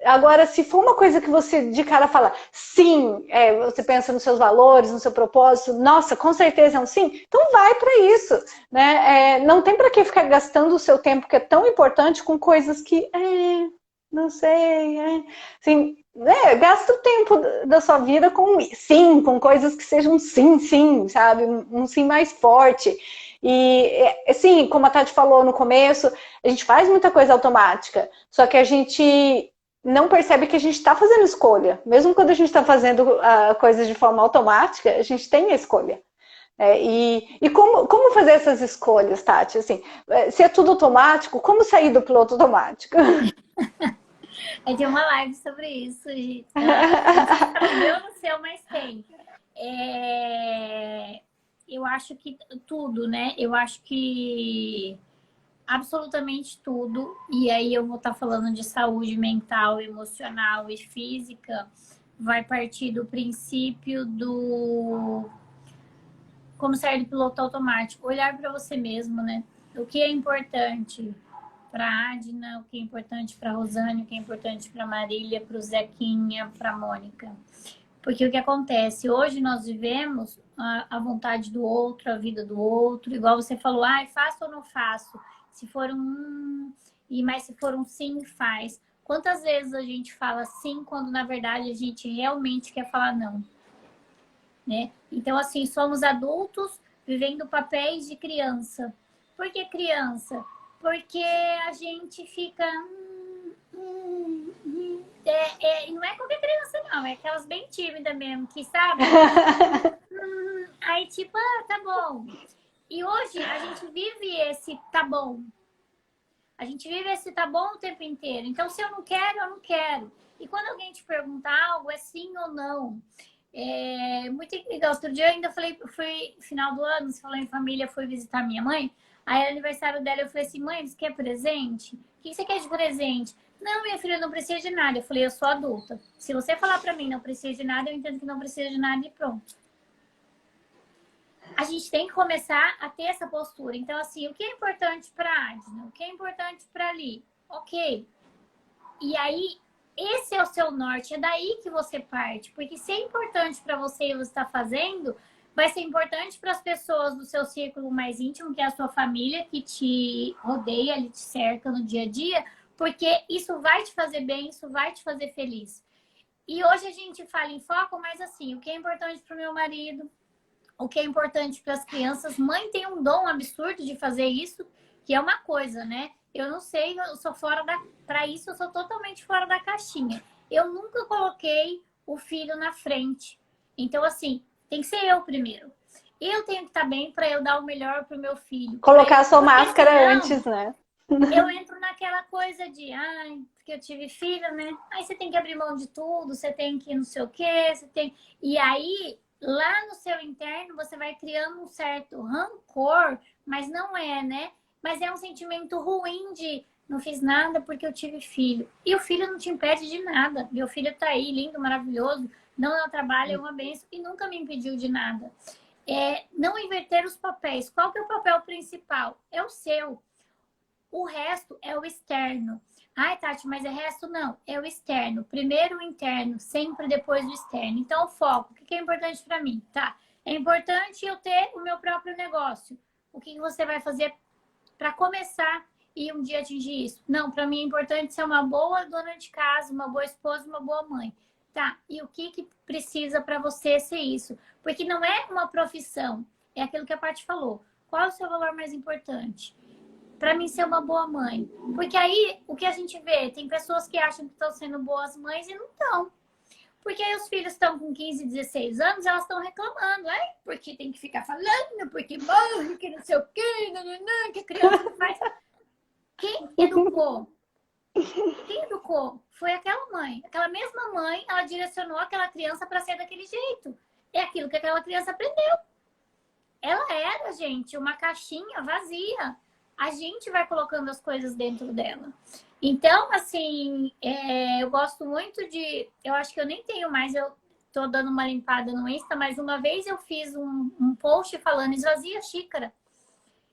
Agora, se for uma coisa que você de cara fala, sim, você pensa nos seus valores, no seu propósito, nossa, com certeza é um sim, então vai para isso. Né? Não tem para que ficar gastando o seu tempo, que é tão importante, com coisas que, não sei, assim, gasta o tempo da sua vida com sim, com coisas que sejam sim, sim, sabe? Um sim mais forte. E, assim, como a Tati falou no começo, a gente faz muita coisa automática, só que a gente não percebe que a gente está fazendo escolha. Mesmo quando a gente está fazendo coisas de forma automática, a gente tem a escolha. E como fazer essas escolhas, Tati? Assim, se é tudo automático, como sair do piloto automático? Tem uma live sobre isso. Não sei se ela deu no seu, mas tem. eu acho que tudo, né? Eu acho que absolutamente tudo. E aí eu vou estar falando de saúde mental, emocional e física. Vai partir do princípio do como sair do piloto automático, olhar para você mesmo, né? O que é importante para a Adna, o que é importante para a Rosane, o que é importante para a Marília, para o Zequinha, para a Mônica. Porque o que acontece? Hoje nós vivemos a vontade do outro, a vida do outro, igual você falou, faço ou não faço? Se for mas se for um sim, faz. Quantas vezes a gente fala sim quando na verdade a gente realmente quer falar não? Né? Então, assim, somos adultos vivendo papéis de criança. Por que criança? Porque a gente fica. Não é qualquer criança, não, é aquelas bem tímidas mesmo, que sabe? Aí, tipo, tá bom. E hoje a gente vive esse tá bom. A gente vive esse tá bom o tempo inteiro. Então, se eu não quero, eu não quero. E quando alguém te pergunta algo, é sim ou não. É muito legal. Outro dia eu ainda falei, foi final do ano, você falou em família, fui visitar minha mãe. Aí era aniversário dela, eu falei assim, mãe, você quer presente? O que você quer de presente? Não, minha filha, não precisa de nada. Eu falei, eu sou adulta. Se você falar pra mim não precisa de nada, eu entendo que não precisa de nada e pronto. A gente tem que começar a ter essa postura. Então, assim, o que é importante para a Adna? O que é importante para ali? Ok. E aí, esse é o seu norte. É daí que você parte. Porque se é importante para você e você está fazendo, vai ser importante para as pessoas do seu círculo mais íntimo, que é a sua família, que te rodeia, ele te cerca no dia a dia, porque isso vai te fazer bem, isso vai te fazer feliz. E hoje a gente fala em foco, mas assim, o que é importante para o meu marido, o que é importante para as crianças. Mãe tem um dom absurdo de fazer isso, que é uma coisa, né? Eu não sei, eu sou fora da. Para isso, eu sou totalmente fora da caixinha. Eu nunca coloquei o filho na frente. Então, assim, tem que ser eu primeiro. Eu tenho que estar bem para eu dar o melhor para o meu filho. Colocar a sua máscara senão, antes, né? Eu entro naquela coisa de, porque eu tive filho, né? Aí você tem que abrir mão de tudo, você tem que não sei o quê, você tem. E aí lá no seu interno você vai criando um certo rancor, mas não é, né? Mas é um sentimento ruim de não fiz nada porque eu tive filho. E o filho não te impede de nada. Meu filho tá aí, lindo, maravilhoso, não trabalha, é uma benção e nunca me impediu de nada. Não inverter os papéis. Qual que é o papel principal? É o seu. O resto é o externo. Ai, Tati, mas é resto? Não, é o externo. Primeiro o interno, sempre depois o externo. Então, o foco. O que é importante para mim? Tá, é importante eu ter o meu próprio negócio. O que você vai fazer para começar e um dia atingir isso? Não, para mim é importante ser uma boa dona de casa, uma boa esposa, uma boa mãe. Tá, e o que precisa para você ser isso? Porque não é uma profissão, é aquilo que a Paty falou. Qual é o seu valor mais importante? Para mim ser uma boa mãe. Porque aí, o que a gente vê? Tem pessoas que acham que estão sendo boas mães e não estão. Porque aí os filhos estão com 15, 16 anos, elas estão reclamando. Porque tem que ficar falando, porque morre, que não sei o quê, nananã, que a criança não faz. Quem educou? Quem educou? Foi aquela mãe. Aquela mesma mãe, ela direcionou aquela criança para ser daquele jeito. É aquilo que aquela criança aprendeu. Ela era, gente, uma caixinha vazia. A gente vai colocando as coisas dentro dela. Então, assim, eu gosto muito de... Eu acho que eu nem tenho mais, eu tô dando uma limpada no Insta, mas uma vez eu fiz um post falando esvazia a xícara.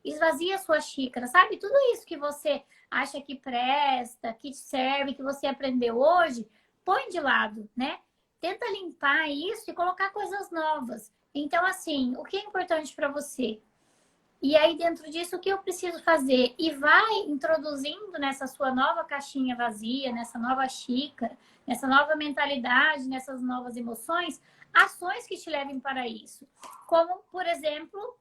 Esvazia a sua xícara, sabe? Tudo isso que você acha que presta, que te serve, que você aprendeu hoje, põe de lado, né? Tenta limpar isso e colocar coisas novas. Então, assim, o que é importante para você? E aí, dentro disso, o que eu preciso fazer? E vai introduzindo nessa sua nova caixinha vazia, nessa nova xícara, nessa nova mentalidade, nessas novas emoções, ações que te levem para isso. Como, por exemplo,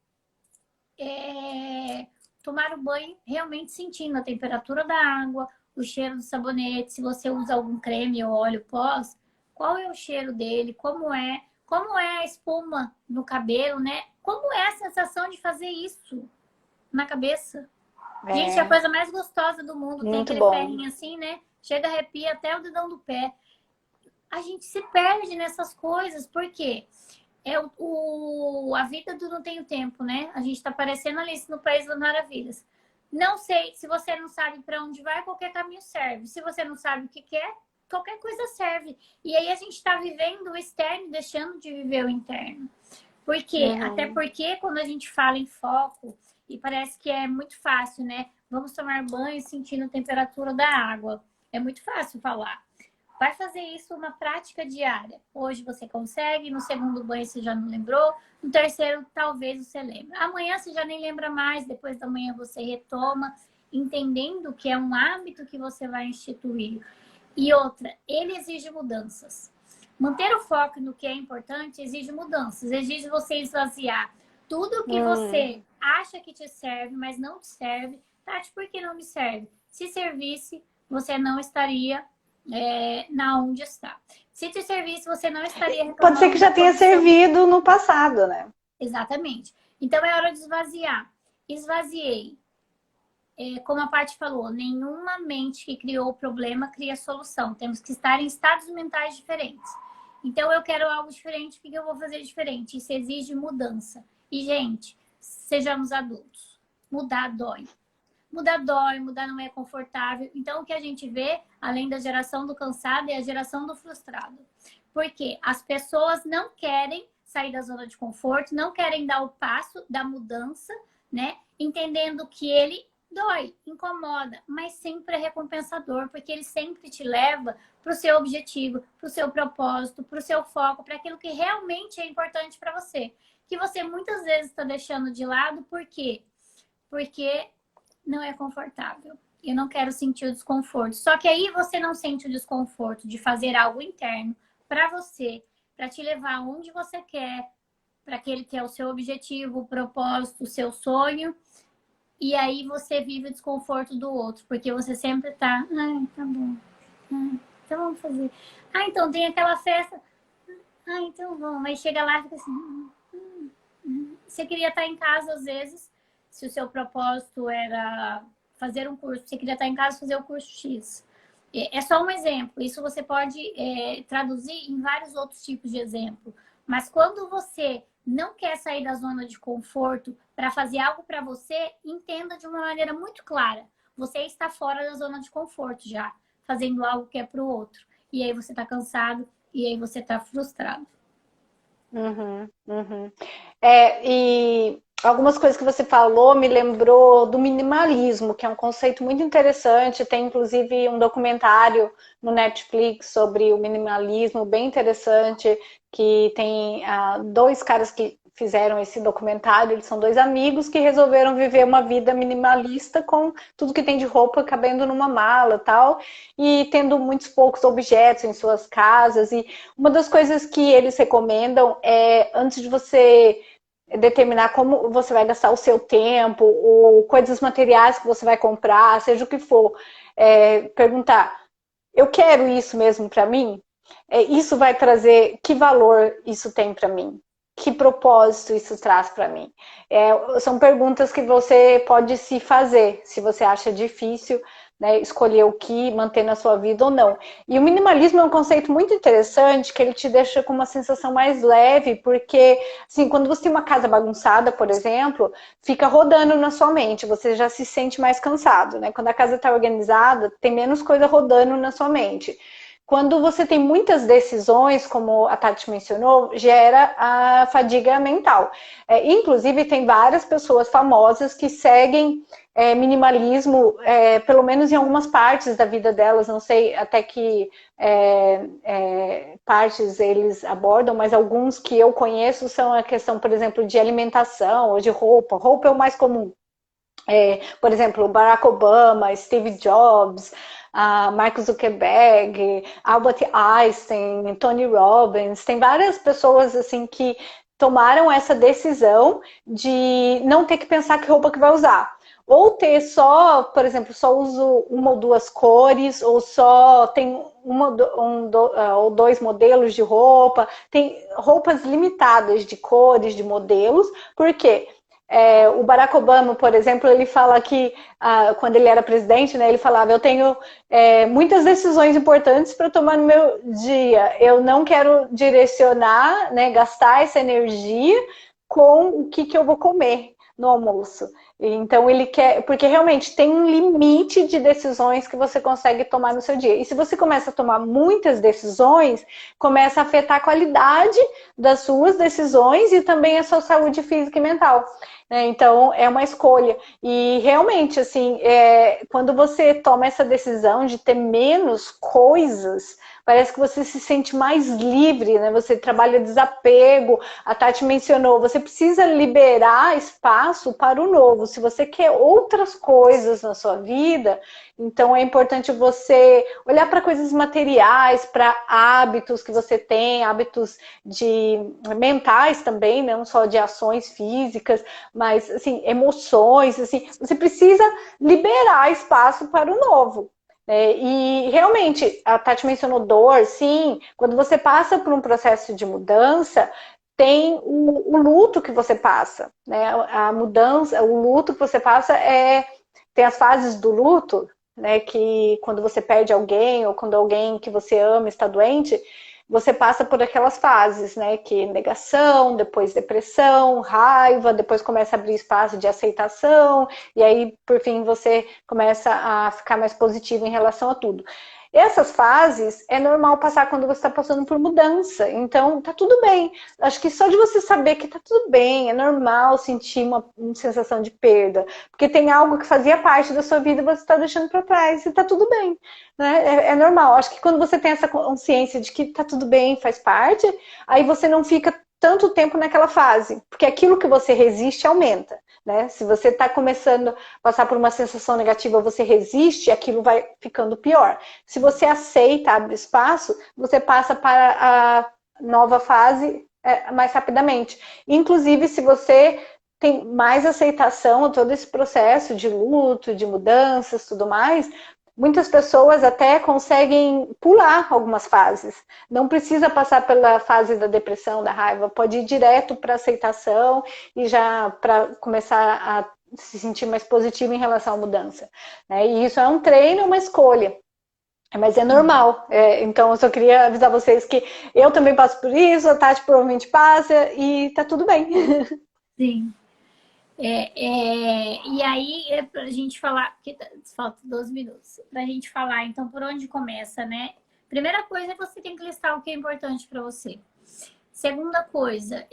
tomar o banho realmente sentindo a temperatura da água, o cheiro do sabonete, se você usa algum creme ou óleo pós, qual é o cheiro dele, como é a espuma no cabelo, né? Como é a sensação de fazer isso na cabeça? Gente, é a coisa mais gostosa do mundo. Tem aquele ferrinho assim, né? Chega, arrepia até o dedão do pé. A gente se perde nessas coisas. Por quê? a vida do não tem tempo, né? A gente tá parecendo Alice no País das Maravilhas. Não sei, se você não sabe para onde vai, qualquer caminho serve. Se você não sabe o que quer, qualquer coisa serve. E aí a gente está vivendo o externo, deixando de viver o interno. Por quê? Até porque quando a gente fala em foco, e parece que é muito fácil, né? Vamos tomar banho sentindo a temperatura da água. É muito fácil falar. Vai fazer isso uma prática diária. Hoje você consegue, no segundo banho você já não lembrou, no terceiro talvez você lembre. Amanhã você já nem lembra mais, depois da manhã você retoma, entendendo que é um hábito que você vai instituir. E outra, ele exige mudanças. Manter o foco no que é importante exige mudanças, exige você esvaziar tudo que você acha que te serve, mas não te serve. Tati, por que não me serve? Se servisse, você não estaria na onde está. Se te servisse, você não estaria reclamando. Pode ser que já tenha servido no passado, né? Exatamente. Então é hora de esvaziar. Esvaziei. Como a Paty falou, nenhuma mente que criou o problema cria solução. Temos que estar em estados mentais diferentes. Então eu quero algo diferente, o que eu vou fazer diferente? Isso exige mudança. E, gente, sejamos adultos. Mudar dói. Mudar dói, mudar não é confortável. Então, o que a gente vê, além da geração do cansado, é a geração do frustrado. Porque as pessoas não querem sair da zona de conforto, não querem dar o passo da mudança, né? Entendendo que ele dói, incomoda, mas sempre é recompensador, porque ele sempre te leva para o seu objetivo, para o seu propósito, para o seu foco, para aquilo que realmente é importante para você. Que você muitas vezes está deixando de lado, por quê? Porque não é confortável. Eu não quero sentir o desconforto. Só que aí você não sente o desconforto de fazer algo interno para você, para te levar aonde você quer, para aquele que é o seu objetivo, o propósito, o seu sonho. E aí você vive o desconforto do outro, porque você sempre tá, tá bom. Então vamos fazer. Então tem aquela festa. Então vamos. Aí chega lá e fica assim. Você queria estar em casa às vezes, se o seu propósito era fazer um curso, você queria estar em casa e fazer o curso X. É só um exemplo. Isso você pode traduzir em vários outros tipos de exemplo. Mas quando você não quer sair da zona de conforto para fazer algo para você, entenda de uma maneira muito clara. Você está fora da zona de conforto já, fazendo algo que é para o outro. E aí você está cansado, e aí você está frustrado. E algumas coisas que você falou me lembrou do minimalismo, que é um conceito muito interessante. Tem inclusive um documentário no Netflix sobre o minimalismo, bem interessante, que tem dois caras que fizeram esse documentário. Eles são dois amigos que resolveram viver uma vida minimalista com tudo que tem de roupa cabendo numa mala e tal, e tendo muitos poucos objetos em suas casas. E uma das coisas que eles recomendam é, antes de você determinar como você vai gastar o seu tempo, ou coisas materiais que você vai comprar, seja o que for, perguntar, eu quero isso mesmo para mim? Isso vai trazer, que valor isso tem para mim? Que propósito isso traz para mim? São perguntas que você pode se fazer, se você acha difícil, né, escolher o que manter na sua vida ou não. E o minimalismo é um conceito muito interessante, que ele te deixa com uma sensação mais leve, porque, assim, quando você tem uma casa bagunçada, por exemplo, fica rodando na sua mente, você já se sente mais cansado, né? Quando a casa está organizada, tem menos coisa rodando na sua mente. Quando você tem muitas decisões, como a Tati mencionou, gera a fadiga mental. Inclusive, tem várias pessoas famosas que seguem minimalismo, pelo menos em algumas partes da vida delas. Não sei até que partes eles abordam, mas alguns que eu conheço são a questão, por exemplo, de alimentação ou de roupa. Roupa é o mais comum. Por exemplo, Barack Obama, Steve Jobs, Mark Zuckerberg, Albert Einstein, Tony Robbins, tem várias pessoas assim que tomaram essa decisão de não ter que pensar que roupa que vai usar. Ou ter só, por exemplo, só uso uma ou duas cores, ou só tem ou dois modelos de roupa, tem roupas limitadas de cores, de modelos, por quê? O Barack Obama, por exemplo, ele fala que quando ele era presidente, né, ele falava: eu tenho muitas decisões importantes para tomar no meu dia. Eu não quero direcionar, né, gastar essa energia com o que eu vou comer no almoço. Então ele quer, porque realmente tem um limite de decisões que você consegue tomar no seu dia. E se você começa a tomar muitas decisões, começa a afetar a qualidade das suas decisões e também a sua saúde física e mental. Então é uma escolha. E realmente, assim, quando você toma essa decisão de ter menos coisas, parece que você se sente mais livre, né? Você trabalha desapego. A Tati mencionou, você precisa liberar espaço para o novo. Se você quer outras coisas na sua vida, então é importante você olhar para coisas materiais, para hábitos que você tem, hábitos mentais também, não só de ações físicas, mas assim, emoções, assim, você precisa liberar espaço para o novo. E realmente, a Tati mencionou dor, sim, quando você passa por um processo de mudança, tem o luto que você passa, né? A mudança, o luto que você passa tem as fases do luto, né? Que quando você perde alguém ou quando alguém que você ama está doente, você passa por aquelas fases, né? Que negação, depois depressão, raiva, depois começa a abrir espaço de aceitação, e aí, por fim, você começa a ficar mais positivo em relação a tudo. Essas fases é normal passar quando você está passando por mudança, então tá tudo bem. Acho que só de você saber que tá tudo bem, é normal sentir uma sensação de perda, porque tem algo que fazia parte da sua vida e você está deixando para trás e tá tudo bem, né? É normal. Acho que quando você tem essa consciência de que tá tudo bem, faz parte, aí você não fica tanto tempo naquela fase, porque aquilo que você resiste aumenta, né? Se você está começando a passar por uma sensação negativa, você resiste, aquilo vai ficando pior. Se você aceita, abre espaço, você passa para a nova fase mais rapidamente. Inclusive, se você tem mais aceitação a todo esse processo de luto, de mudanças, tudo mais, muitas pessoas até conseguem pular algumas fases. Não precisa passar pela fase da depressão, da raiva, pode ir direto para a aceitação e já para começar a se sentir mais positivo em relação à mudança. E isso é um treino, é uma escolha. Mas é normal. Então eu só queria avisar vocês que eu também passo por isso, a Tati provavelmente passa e tá tudo bem. Sim. E aí, pra gente falar, que falta 12 minutos, pra gente falar, então, por onde começa, né? Primeira coisa, você tem que listar o que é importante para você. Segunda coisa,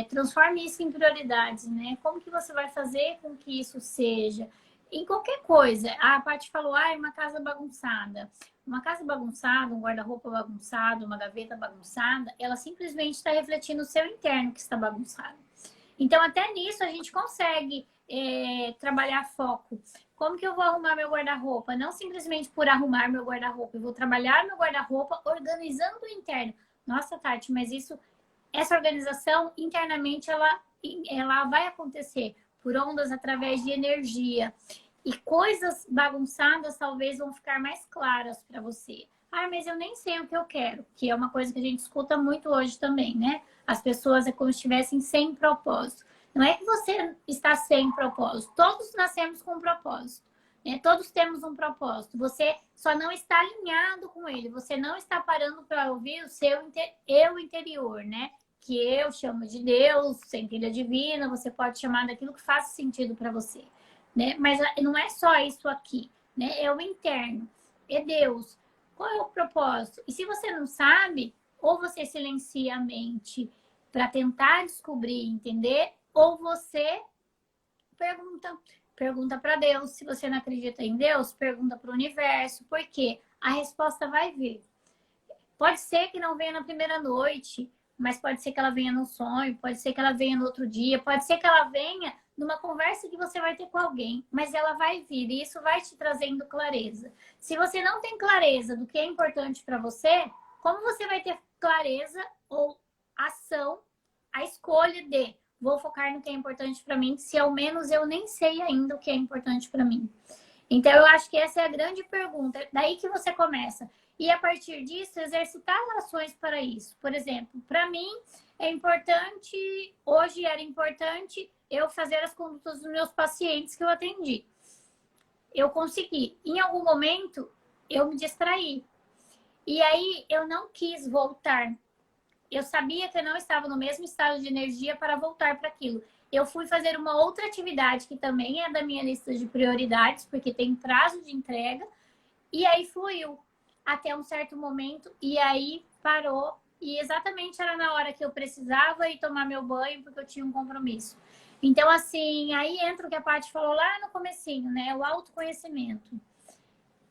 transforme isso em prioridades, né? Como que você vai fazer com que isso seja? Em qualquer coisa. A Paty falou, uma casa bagunçada. Uma casa bagunçada, um guarda-roupa bagunçado, uma gaveta bagunçada, ela simplesmente está refletindo o seu interno que está bagunçado. Então, até nisso, a gente consegue trabalhar foco. Como que eu vou arrumar meu guarda-roupa? Não simplesmente por arrumar meu guarda-roupa. Eu vou trabalhar meu guarda-roupa organizando o interno. Nossa, Tati, mas essa organização, internamente, ela vai acontecer por ondas através de energia. E coisas bagunçadas talvez vão ficar mais claras para você. Mas eu nem sei o que eu quero. Que é uma coisa que a gente escuta muito hoje também, né? As pessoas é como se estivessem sem propósito. Não é que você está sem propósito. Todos nascemos com um propósito. Né? Todos temos um propósito. Você só não está alinhado com ele. Você não está parando para ouvir o seu eu interior, né? Que eu chamo de Deus, centelha divina. Você pode chamar daquilo que faz sentido para você. Né? Mas não é só isso aqui. Né? É o interno. É Deus. Qual é o propósito? E se você não sabe, ou você silencia a mente para tentar descobrir, entender, ou você pergunta para Deus. Se você não acredita em Deus, pergunta para o universo, porque a resposta vai vir. Pode ser que não venha na primeira noite, mas pode ser que ela venha num sonho, pode ser que ela venha no outro dia, pode ser que ela venha numa conversa que você vai ter com alguém, mas ela vai vir e isso vai te trazendo clareza. Se você não tem clareza do que é importante para você, como você vai ter clareza ou ação, a escolha de vou focar no que é importante para mim, se ao menos eu nem sei ainda o que é importante para mim? Então, eu acho que essa é a grande pergunta. Daí que você começa. E, a partir disso, exercitar ações para isso. Por exemplo, para mim, é importante... Hoje era importante eu fazer as condutas dos meus pacientes que eu atendi. Eu consegui. Em algum momento, eu me distraí. E aí, eu não quis voltar. Eu sabia que eu não estava no mesmo estado de energia para voltar para aquilo. Eu fui fazer uma outra atividade que também é da minha lista de prioridades, porque tem prazo de entrega, e aí fluiu até um certo momento, e aí parou, e exatamente era na hora que eu precisava ir tomar meu banho, porque eu tinha um compromisso. Então, assim, aí entra o que a Paty falou lá no comecinho, né? O autoconhecimento.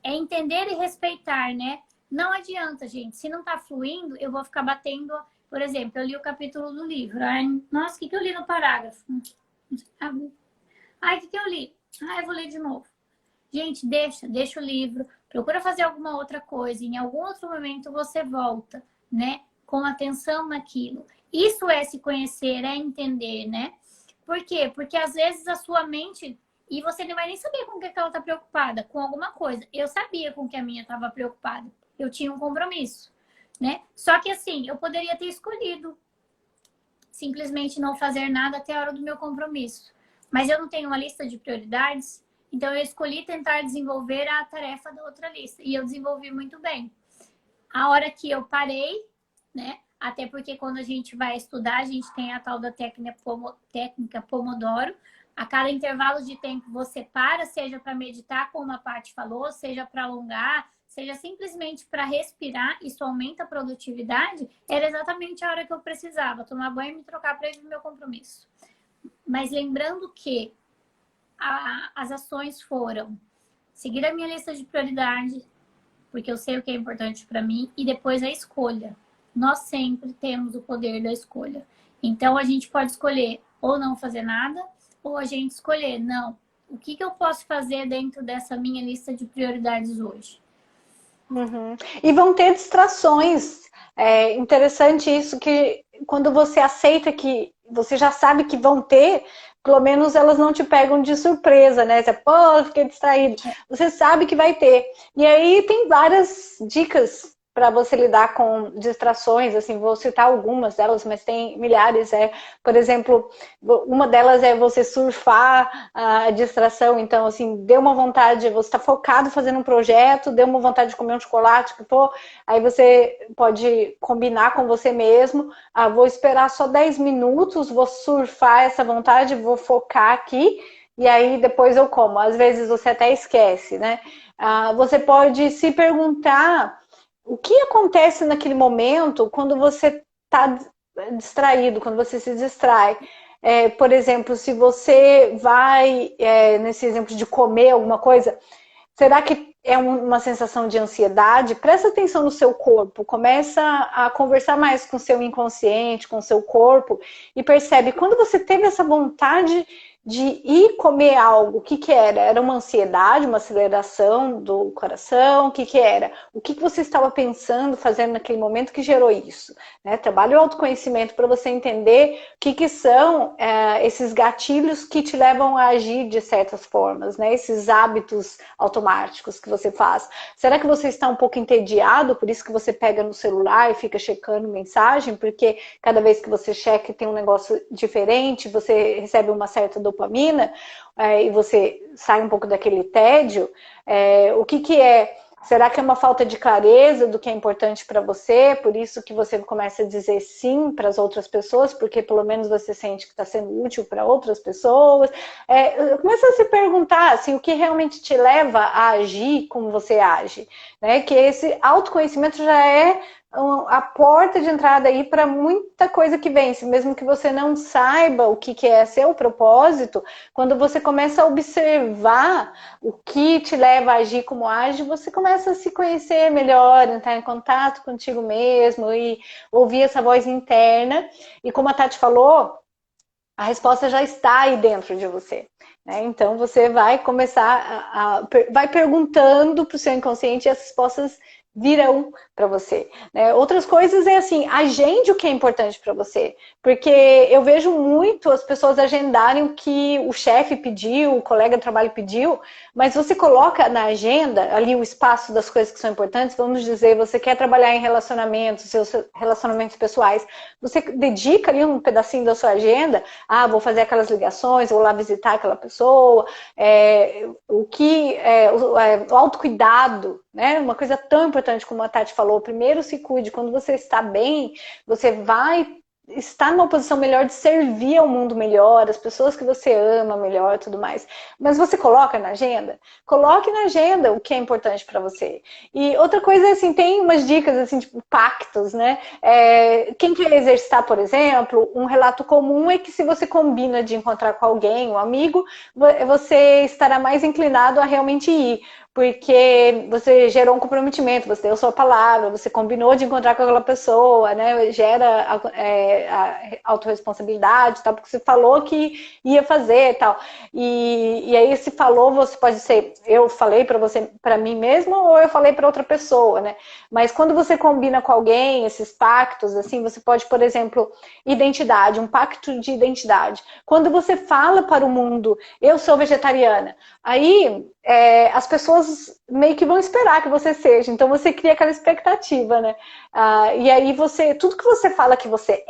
É entender e respeitar, né? Não adianta, gente. Se não tá fluindo, eu vou ficar batendo. Por exemplo, eu li o capítulo do livro. Ai, nossa, o que eu li no parágrafo? Ai, o que eu li? Ai, eu vou ler de novo. Gente, deixa o livro. Procura fazer alguma outra coisa. Em algum outro momento você volta, né? Com atenção naquilo. Isso é se conhecer, é entender, né? Por quê? Porque às vezes a sua mente... E você não vai nem saber com o que ela está preocupada, com alguma coisa. Eu sabia com que a minha estava preocupada. Eu tinha um compromisso, né? Só que assim, eu poderia ter escolhido simplesmente não fazer nada até a hora do meu compromisso. Mas eu não tenho uma lista de prioridades, então eu escolhi tentar desenvolver a tarefa da outra lista. E eu desenvolvi muito bem. A hora que eu parei, né? Até porque quando a gente vai estudar, a gente tem a tal da técnica Pomodoro. A cada intervalo de tempo você para, seja para meditar, como a Paty falou, seja para alongar, seja simplesmente para respirar, isso aumenta a produtividade. Era exatamente a hora que eu precisava, tomar banho e me trocar para ir no meu compromisso. Mas lembrando que as ações foram seguir a minha lista de prioridade, porque eu sei o que é importante para mim, e depois a escolha. Nós sempre temos o poder da escolha. Então, a gente pode escolher ou não fazer nada, ou a gente escolher, não, o que eu posso fazer dentro dessa minha lista de prioridades hoje? Uhum. E vão ter distrações. É interessante isso, que quando você aceita que você já sabe que vão ter, pelo menos elas não te pegam de surpresa, né? Você, pô, fiquei distraído. Você sabe que vai ter. E aí tem várias dicas para você lidar com distrações, assim, vou citar algumas delas, mas tem milhares. Por exemplo, uma delas é você surfar a distração. Então, assim, deu uma vontade, você está focado fazendo um projeto, deu uma vontade de comer um chocolate, aí você pode combinar com você mesmo, vou esperar só 10 minutos, vou surfar essa vontade, vou focar aqui, e aí depois eu como. Às vezes você até esquece, né? Você pode se perguntar o que acontece naquele momento quando você está distraído, quando você se distrai. Por exemplo, se você vai, nesse exemplo de comer alguma coisa, será que é uma sensação de ansiedade? Presta atenção no seu corpo, começa a conversar mais com o seu inconsciente, com o seu corpo, e percebe, quando você teve essa vontade de ir comer algo, o que era? Era uma ansiedade, uma aceleração do coração? O que era? O que você estava pensando, fazendo naquele momento que gerou isso? Né? Trabalhe o autoconhecimento para você entender o que são esses gatilhos que te levam a agir de certas formas, né? Esses hábitos automáticos que você faz. Será que você está um pouco entediado, por isso que você pega no celular e fica checando mensagem? Porque cada vez que você checa tem um negócio diferente, você recebe uma certa dopamina, e você sai um pouco daquele tédio. O que é? Será que é uma falta de clareza do que é importante para você? Por isso que você começa a dizer sim para as outras pessoas, porque pelo menos você sente que está sendo útil para outras pessoas. Começa a se perguntar assim, o que realmente te leva a agir como você age, né? Que esse autoconhecimento já é a porta de entrada aí para muita coisa que vem. Mesmo que você não saiba o que é seu propósito, quando você começa a observar o que te leva a agir como age, você começa a se conhecer melhor, entrar em contato contigo mesmo e ouvir essa voz interna. E como a Tati falou, a resposta já está aí dentro de você. Né? Então você vai começar vai perguntando para o seu inconsciente, e as respostas virão para você, né? Outras coisas é assim, agende o que é importante para você, porque eu vejo muito as pessoas agendarem o que o chefe pediu, o colega de trabalho pediu, mas você coloca na agenda ali o espaço das coisas que são importantes. Vamos dizer, você quer trabalhar em relacionamentos, seus relacionamentos pessoais, você dedica ali um pedacinho da sua agenda, vou fazer aquelas ligações, vou lá visitar aquela pessoa, o autocuidado, né? Uma coisa tão importante como a Tati falou, primeiro se cuide. Quando você está bem, você vai estar numa posição melhor de servir ao mundo melhor, as pessoas que você ama melhor, tudo mais. Mas você coloca na agenda? Coloque na agenda o que é importante para você. E outra coisa, assim, tem umas dicas, assim, tipo pactos, né? Quem quer exercitar, por exemplo, um relato comum é que se você combina de encontrar com alguém, um amigo, você estará mais inclinado a realmente ir, porque você gerou um comprometimento, você deu sua palavra, você combinou de encontrar com aquela pessoa, né? Gera a autorresponsabilidade, tal, porque você falou que ia fazer, tal. E aí se falou, você pode ser, eu falei para você, para mim mesmo, ou eu falei para outra pessoa, né? Mas quando você combina com alguém esses pactos, assim, você pode, por exemplo, identidade, um pacto de identidade. Quando você fala para o mundo, eu sou vegetariana, aí as pessoas meio que vão esperar que você seja, então você cria aquela expectativa, né? E aí tudo que você fala que você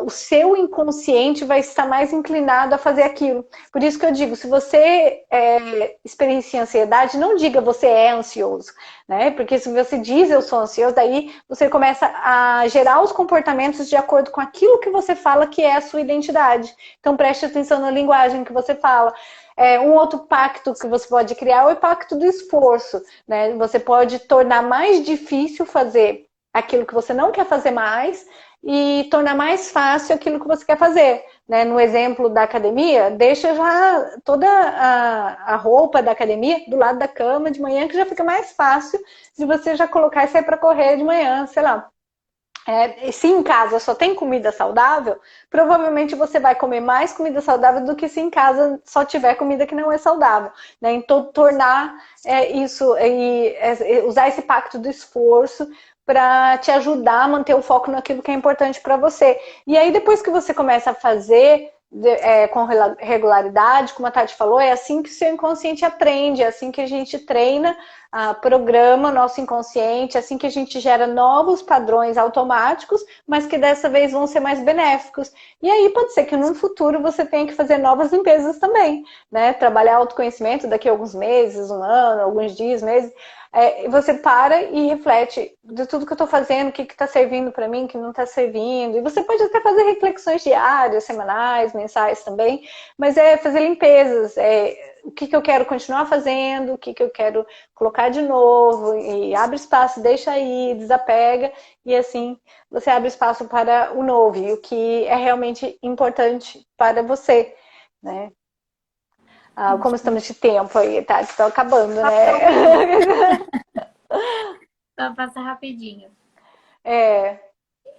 o seu inconsciente vai estar mais inclinado a fazer aquilo. Por isso que eu digo, se você experiencia ansiedade, não diga você é ansioso, né? Porque se você diz eu sou ansioso, daí você começa a gerar os comportamentos de acordo com aquilo que você fala que é a sua identidade. Então preste atenção na linguagem que você fala. Um outro pacto que você pode criar é o pacto do esforço, né? Você pode tornar mais difícil fazer aquilo que você não quer fazer mais e tornar mais fácil aquilo que você quer fazer, né? No exemplo da academia, deixa já toda a roupa da academia do lado da cama de manhã, que já fica mais fácil de você já colocar e sair para correr de manhã, sei lá. Se em casa só tem comida saudável, provavelmente você vai comer mais comida saudável do que se em casa só tiver comida que não é saudável, né? Então, tornar isso e usar esse pacto do esforço para te ajudar a manter o foco naquilo que é importante para você. E aí, depois que você começa a fazer com regularidade, como a Tati falou, é assim que o seu inconsciente aprende, é assim que a gente treina, programa o nosso inconsciente, é assim que a gente gera novos padrões automáticos, mas que dessa vez vão ser mais benéficos. E aí pode ser que no futuro você tenha que fazer novas limpezas também, né? Trabalhar autoconhecimento daqui a alguns meses, um ano, alguns dias, meses. Você para e reflete de tudo que eu estou fazendo, o que está servindo para mim, o que não está servindo. E você pode até fazer reflexões diárias, semanais, mensais também, mas fazer limpezas, o que eu quero continuar fazendo, o que eu quero colocar de novo, e abre espaço, deixa aí, desapega, e assim você abre espaço para o novo, e o que é realmente importante para você, né? Como estamos de tempo aí, tá? Estou acabando, né? Passa rapidinho.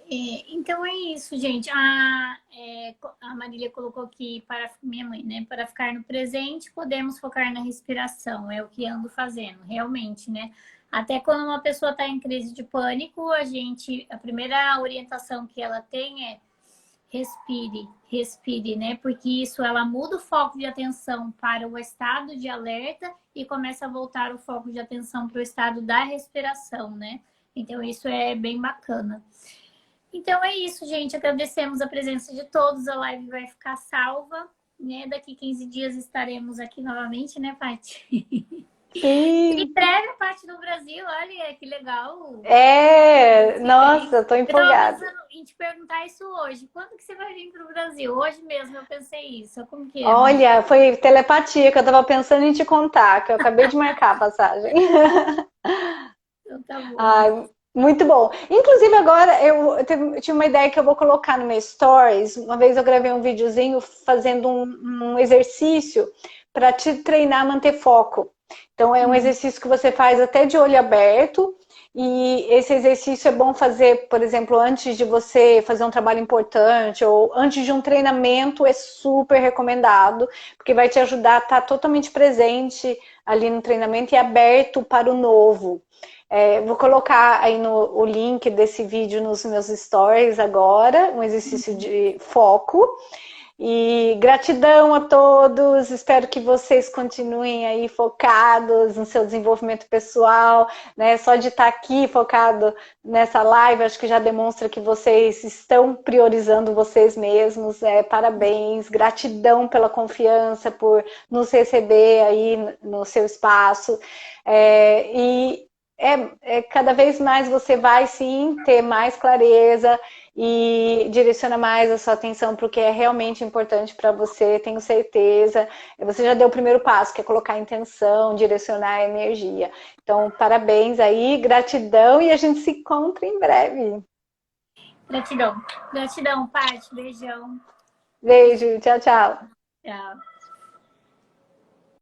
Então é isso, gente. A Marília colocou aqui para minha mãe, né? Para ficar no presente, podemos focar na respiração. É o que ando fazendo, realmente, né? Até quando uma pessoa está em crise de pânico, a primeira orientação que ela tem é respire, né? Porque isso ela muda o foco de atenção para o estado de alerta e começa a voltar o foco de atenção para o estado da respiração, né? Então isso é bem bacana. Então é isso, gente. Agradecemos a presença de todos. A live vai ficar salva, né? Daqui 15 dias estaremos aqui novamente, né, Paty? Sim. Em breve a Paty no Brasil, olha que legal. Nossa, eu tô empolgada. Eu tava pensando em te perguntar isso hoje. Quando que você vai vir pro Brasil? Hoje mesmo eu pensei isso. Como que é? Olha, foi telepatia que eu tava pensando em te contar, que eu acabei de marcar a passagem. Então tá bom. Muito bom. Inclusive agora eu tive uma ideia que eu vou colocar no meu stories. Uma vez eu gravei um videozinho fazendo um exercício para te treinar a manter foco. Então é um exercício que você faz até de olho aberto. E esse exercício é bom fazer, por exemplo, antes de você fazer um trabalho importante ou antes de um treinamento, é super recomendado, porque vai te ajudar a estar totalmente presente ali no treinamento e aberto para o novo. Vou colocar aí o link desse vídeo nos meus stories agora, um exercício de foco. E gratidão a todos, espero que vocês continuem aí focados no seu desenvolvimento pessoal, né? Só de estar aqui focado nessa live, acho que já demonstra que vocês estão priorizando vocês mesmos. Parabéns, gratidão pela confiança, por nos receber aí no seu espaço. Cada vez mais você vai sim ter mais clareza e direciona mais a sua atenção para o que é realmente importante para você, tenho certeza. Você já deu o primeiro passo, que é colocar a intenção, direcionar a energia. Então, parabéns aí, gratidão e a gente se encontra em breve. Gratidão. Gratidão, Paty. Beijão. Beijo, tchau, tchau. Tchau.